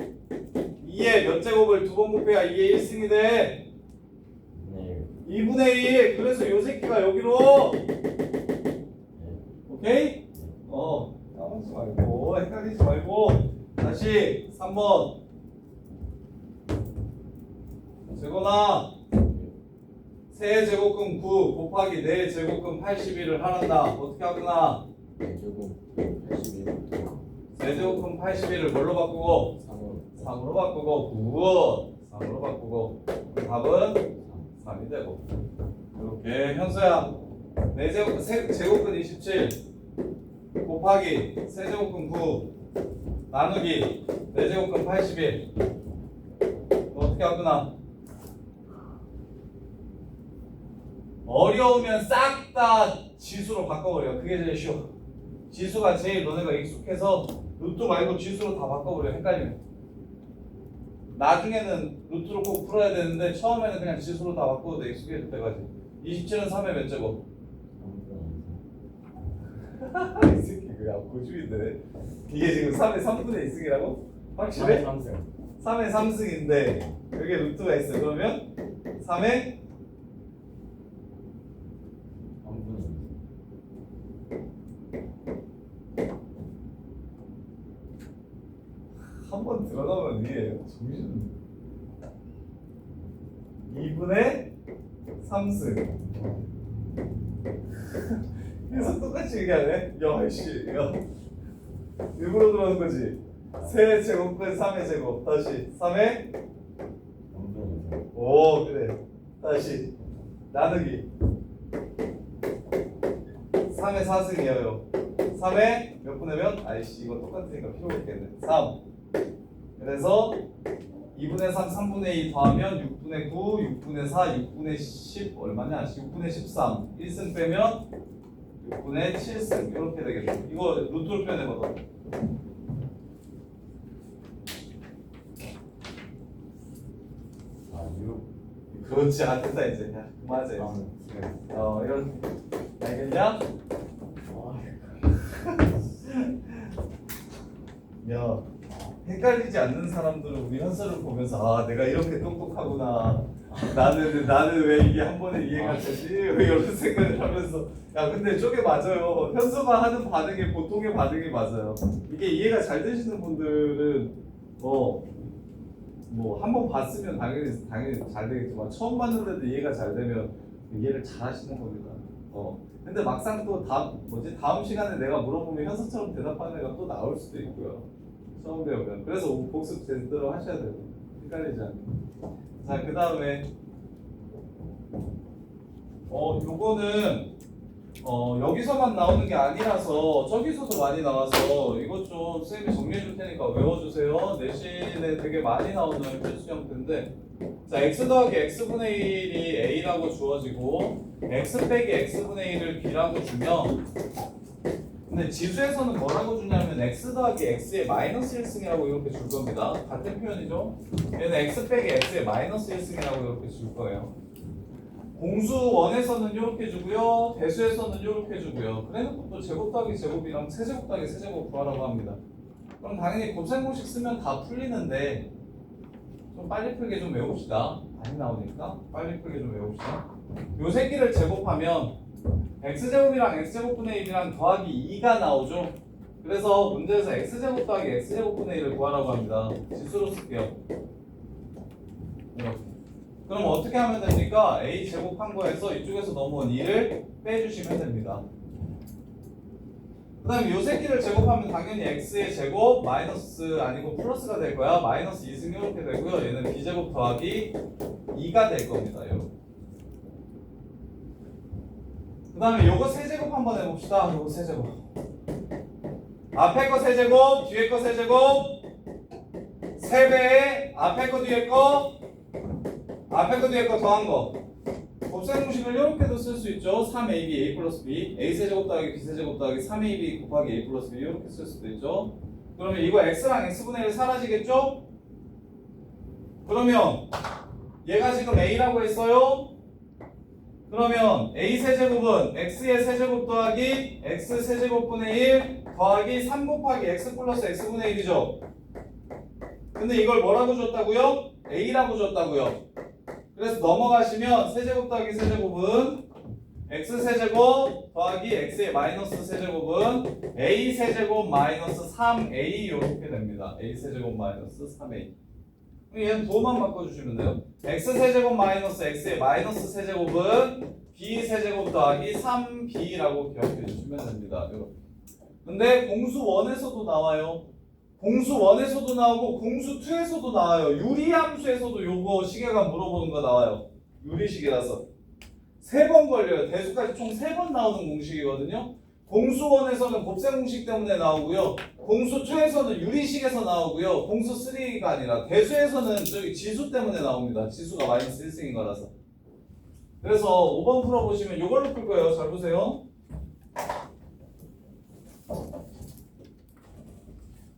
2번 곱해야 2의 1승이 돼? 네 2분의 1. 그래서 요 새끼가 여기로. 오케이? 까먹지 말고 헷갈리지 말고 다시 3번 재건아 세제곱근 9 곱하기 4제곱근 81을 하란다. 어떻게 하구나? 제곱 81부터 세제곱근 81을 뭘로 바꾸고? 3으로 3으로 바꾸고 굿 3으로 바꾸고 답은 3이 되고 이렇게 현수야 4제곱 세제곱근 27 곱하기 세제곱근 9 나누기 4제곱근 81 어떻게 하구나? 어려우면 싹 다 지수로 바꿔버려. 그게 제일 쉬워. 지수가 제일 너네가 익숙해서 루트 말고 지수로 다 바꿔버려. 헷갈리면. 나중에는 루트로 꼭 풀어야 되는데 처음에는 그냥 지수로 다 바꿔도 익숙해질 때까지. 27은 3의 몇 제곱? 3분의 이 새끼 그냥 고집인데. 이게 지금 3의 3분의 2승이라고? 확실해? 3승 3의 3승인데 여기에 루트가 있어. 그러면 3의 3분의 한 번 들어가면 이게 정신 2분의 3승 계속 똑같이 얘기하네. 야이씨 야 일부러 그러는 거지. 세 제곱분 3의 제곱 다시 3의 3분의 오 그래 다시 나누기 3의 4승이에요. 3의 몇 분의 몇? 아이씨 이거 똑같으니까 필요가 없겠네. 3 그래서 2분의 3, 3분의 2 더하면 6분의 9, 6분의 4, 6분의 10 얼마냐? 6분의 13 1승 빼면 6분의 7승 이렇게 되겠죠. 이거 루트로 표현해봐봐. 아 6 그렇지 안 된다 이제. 야, 그만하자 이제. 이런 알겠냐? 야 헷갈리지 않는 사람들은 우리 현서를 보면서 아 내가 이렇게 똑똑하구나. 나는 왜 이게 한 번에 이해가 되지? 왜 이런 생각을 하면서 야 근데 저게 맞아요. 현서가 하는 반응이 보통의 반응이 맞아요. 이게 이해가 잘 되시는 분들은 뭐 한 번 봤으면 당연히 잘 되겠지만 처음 봤는데도 이해가 잘 되면 이해를 잘 하시는 겁니다. 근데 막상 또 다음 시간에 내가 물어보면 현서처럼 대답하는 애가 또 나올 수도 있고요. 처음 배우면. 그래서 복습 제대로 하셔야 돼요. 헷갈리지 않게. 자, 그 다음에 요거는 여기서만 나오는 게 아니라서 저기서도 많이 나와서 이것 좀 쌤이 정리해 줄 테니까 외워주세요. 내신에 되게 많이 나오는 필수 형태인데 자 x 더하기 x분의 1이 a라고 주어지고 x 빼기 x분의 1을 b라고 주면 근데 지수에서는 뭐라고 주냐면 x 더하기 x의 마이너스 1승이라고 이렇게 줄 겁니다. 같은 표현이죠. 얘는 x 빼기 x의 마이너스 1승이라고 이렇게 줄 거예요. 공수 1에서는 이렇게 주고요. 대수에서는 이렇게 주고요. 그래놓고 또 제곱 더하기 제곱이랑 세제곱 더하기 세제곱 구하라고 합니다. 그럼 당연히 곱셈 공식 쓰면 다 풀리는데 좀 빨리 풀게 좀 외웁시다. 많이 나오니까 빨리 풀게 좀 외웁시다. 요 새끼를 제곱하면 x제곱이랑 x제곱분의 1이랑 더하기 2가 나오죠. 그래서 문제에서 x제곱 더하기 x제곱분의 1을 구하라고 합니다. 지수로 쓸게요. 이렇게. 그럼 어떻게 하면 됩니까? a 제곱한 거에서 이쪽에서 넘어온 2를 빼주시면 됩니다. 그 다음에 요 새끼를 제곱하면 당연히 x의 제곱 마이너스 아니고 플러스가 될 거야. 마이너스 2승 이렇게 되고요. 얘는 b제곱 더하기 2가 될 겁니다. 요. 그 다음에 요거 세제곱 한번 해봅시다. 요거 세제곱. 앞에 거 세제곱, 뒤에 거 세제곱. 3배에 앞에 거 뒤에 거, 앞에 거 뒤에 거 더한 거. 곱셈 공식을 이렇게도 쓸 수 있죠. 3ab a 플러스 b, a 세제곱 더하기 b 세제곱 더하기 3ab 곱하기 a 플러스 b 이렇게 쓸 수도 있죠. 그러면 이거 x랑 x분의 1 사라지겠죠? 그러면 얘가 지금 a라고 했어요. 그러면 a 세제곱은 x의 세제곱 더하기 x 세제곱분의 1 더하기 3 곱하기 x 플러스 x분의 1이죠. 근데 이걸 뭐라고 줬다고요? a라고 줬다고요. 그래서 넘어가시면 세제곱 더하기 세제곱은 x 세제곱 더하기 x의 마이너스 세제곱은 a 세제곱 마이너스 3a 이렇게 됩니다. a 세제곱 마이너스 3a. 얘는 도만 바꿔주시면 돼요. x 세제곱 마이너스 x의 마이너스 세제곱은 b 세제곱 더하기 3b라고 기억해 주시면 됩니다. 이렇게. 근데 공수 1에서도 나와요. 공수 1에서도 나오고 공수 2에서도 나와요. 유리함수에서도 요거 시계가 물어보는 거 나와요. 유리시계라서 3번 걸려요. 대수까지 총 3번 나오는 공식이거든요. 공수 1에서는 곱셈 공식 때문에 나오고요. 공수 2에서는 유리식에서 나오고요. 공수 3가 아니라 대수에서는 저기 지수 때문에 나옵니다. 지수가 마이너스 1승인 거라서. 그래서 5번 풀어보시면 요걸로 풀 거예요. 잘 보세요.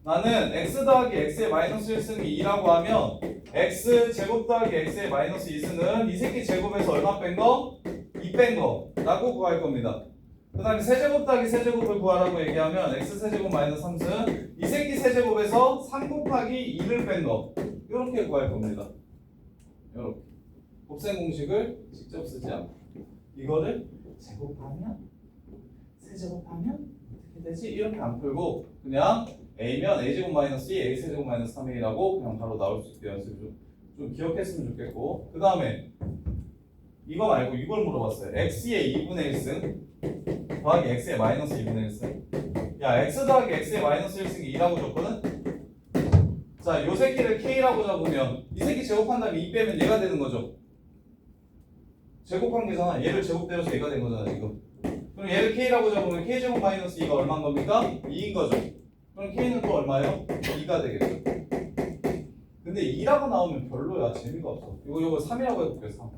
나는 x 더하기 x의 마이너스 1승이 2라고 하면 x 제곱 더하기 x의 마이너스 2승은 이 새끼 제곱에서 얼마 뺀 거? 2 뺀 거라고 구할 겁니다. 그 다음에 세제곱 더하기 세제곱을 구하라고 얘기하면 x 세제곱 마이너스 3승 이 새끼 세제곱에서 3 곱하기 2를 뺀 거 이렇게 구할 겁니다. 이렇게 곱셈 공식을 직접 쓰지 않고 이거를 제곱하면 세제곱하면 어떻게 되지? 이렇게 안 풀고 그냥 a면 a제곱 마이너스 2 a 세제곱 마이너스 3a라고 그냥 바로 나올 수 있게 연습 좀 기억했으면 좋겠고 그 다음에 이거 말고 이걸 물어봤어요. x의 2분의 1승 더하기 x의 마이너스 2분의 1승 야 x 더하기 x의 마이너스 1승이 2라고 줬거든? 자 요 새끼를 k라고 잡으면 이 새끼 제곱한 다음에 2 빼면 얘가 되는 거죠. 제곱한 게잖아. 얘를 제곱되어서 얘가 된 거잖아 지금. 그럼 얘를 k라고 잡으면 k제곱 마이너스 2가 얼마인 겁니까? 2인 거죠. 그럼 k는 또 얼마예요? 2가 되겠죠. 근데 2라고 나오면 별로야. 재미가 없어. 이거 3이라고 해볼게요. 3.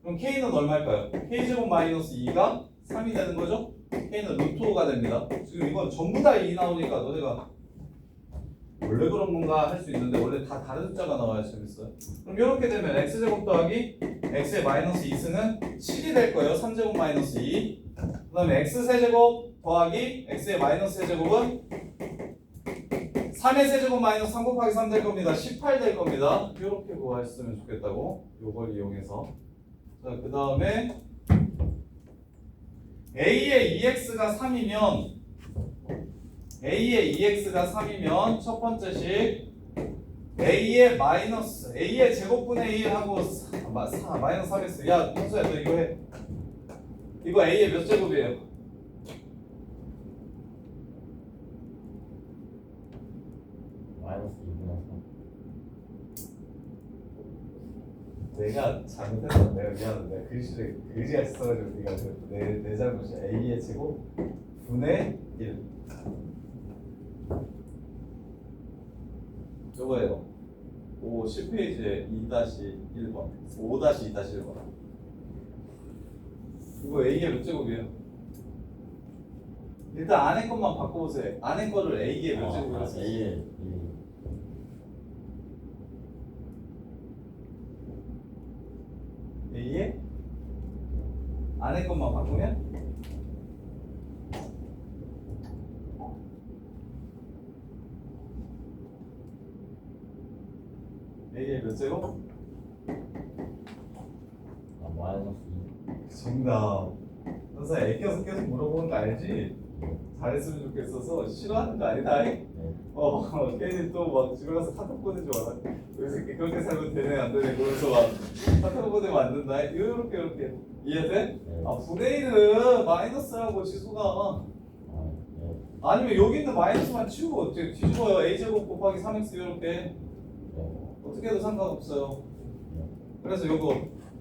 그럼 k는 얼마일까요? k제곱 마이너스 2가 3이 되는 거죠? k는 루트 5가 됩니다. 지금 이건 전부 다 2 나오니까 너네가 원래 그런 건가 할 수 있는데 원래 다 다른 숫자가 나와야 재밌어요. 그럼 이렇게 되면 x제곱 더하기 x의 마이너스 2승은 7이 될 거예요. 3제곱 마이너스 2. 그 다음에 x세제곱 더하기 x의 마이너스 세제곱은 3의 세제곱 마이너스 3 곱하기 3 될 겁니다. 18 될 겁니다. 이렇게 구하셨으면 좋겠다고 요걸 이용해서 자, 그 다음에 a의 2x가 3이면 a의 2x가 3이면 첫 번째 식 a의 마이너스 a의 제곱분의 1하고 마이너스 3x 야 현수야 너 이거 해. 이거 a의 몇 제곱이에요? 마이너스 2분의 3. 내가 잘못했어. 내가 미안해. 내가 글씨를 그지가 있어가지고 네가 내 잘못이야. a의 제곱 분의 1 요거예요. 10페이지에 2-1번 5-2-1번 이거 a의 몇 제곱이에요? 일단 안에 것만 바꿔보세요. 안에 거를 a의 몇 제곱이라고 했어요? A의 a의 안에 것만 바꾸면 A의 몇 제곱? 아 마이너스 2. 정답. 선생 애껴서 계속 물어보는 거 알지? 잘했으면 좋겠어서 싫어하는 거 아니다. 네. 괜히 또 막 집에 가서 카톡 보내지 마라. 이 새끼 그렇게 살면 되네 안 되네 그러면서 막 카톡 보내면 안 된다. 이렇게 이해돼? 네. 아 분의 1은 마이너스라고 지수가. 아 네. 아니면 여기 있는 마이너스만 치우고 어떻게 뒤집어요? a제곱 곱하기 3x 이렇게 네. 어떻게 해도 상관없어요. 네. 그래서 요거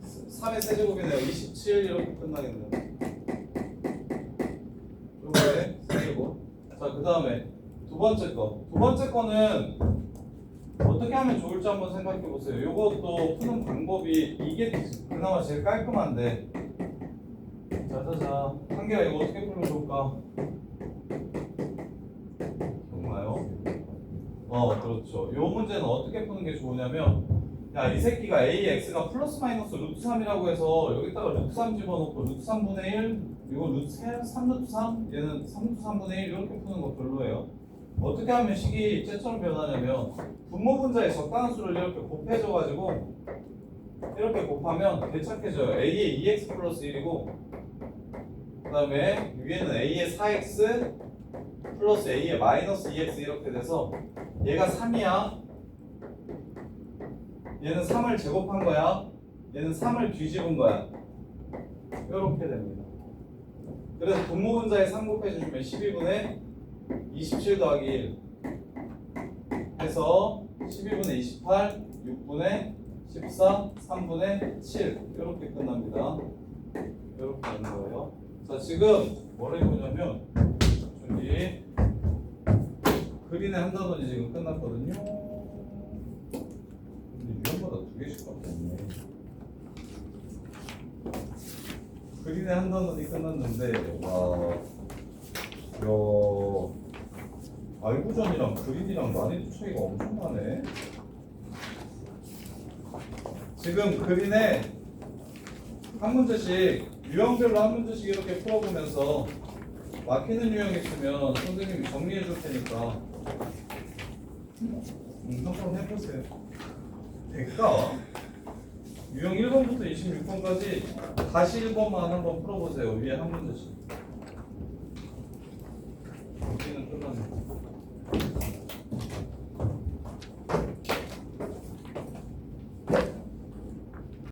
3의 세제곱이네요. 27 이렇게 끝나겠네요. 요거에 세제곱. 자, 그 다음에 두 번째 거. 두 번째 거는 어떻게 하면 좋을지 한번 생각해 보세요. 요것도 푸는 방법이 이게 그나마 제일 깔끔한데. 자자자. 한계가 이거 어떻게 풀면 좋을까? 정말요? 그렇죠. 요 문제는 어떻게 푸는 게 좋으냐면, 야, 이 새끼가 AX가 플러스 마이너스 루트 3이라고 해서 여기다가 루트 3 집어넣고 루트 3분의 1, 이거 루트 3 루트 3, 얘는 3 루트 3분의 1 이렇게 푸는 거 별로예요. 어떻게 하면 식이 쟤처럼 변하냐면, 분모 분자의 적당한 수를 이렇게 곱해줘가지고, 이렇게 곱하면 대착해져요. A의 2x 플러스 1이고, 그 다음에 위에는 A의 4x, 플러스 A의 마이너스 2x 이렇게 돼서 얘가 3이야. 얘는 3을 제곱한 거야. 얘는 3을 뒤집은 거야. 이렇게 됩니다. 그래서 분모 분자에 3 곱해주시면 12분의 27 더하기 1 해서 12분의 28, 6분의 14, 3분의 7 이렇게 끝납니다. 이렇게 되는 거예요. 자, 지금 뭐를 해보냐면 저기 그린에 한 단원이 지금 끝났거든요. 근데 유형보다 2개씩 밖에 없네. 그린에 한 단원이 끝났는데 와, 알고전이랑 그린이랑 난이도 차이가 엄청 나네. 지금 그린에 한 문제씩 유형별로 한 문제씩 이렇게 풀어보면서 막히는 유형 있으면 선생님이 정리해 줄 테니까 한번 해보세요. 될까? 유형 1번부터 26번까지 다시 1번만 한번 풀어보세요. 위에 한 문제씩. 여기는 끝났네.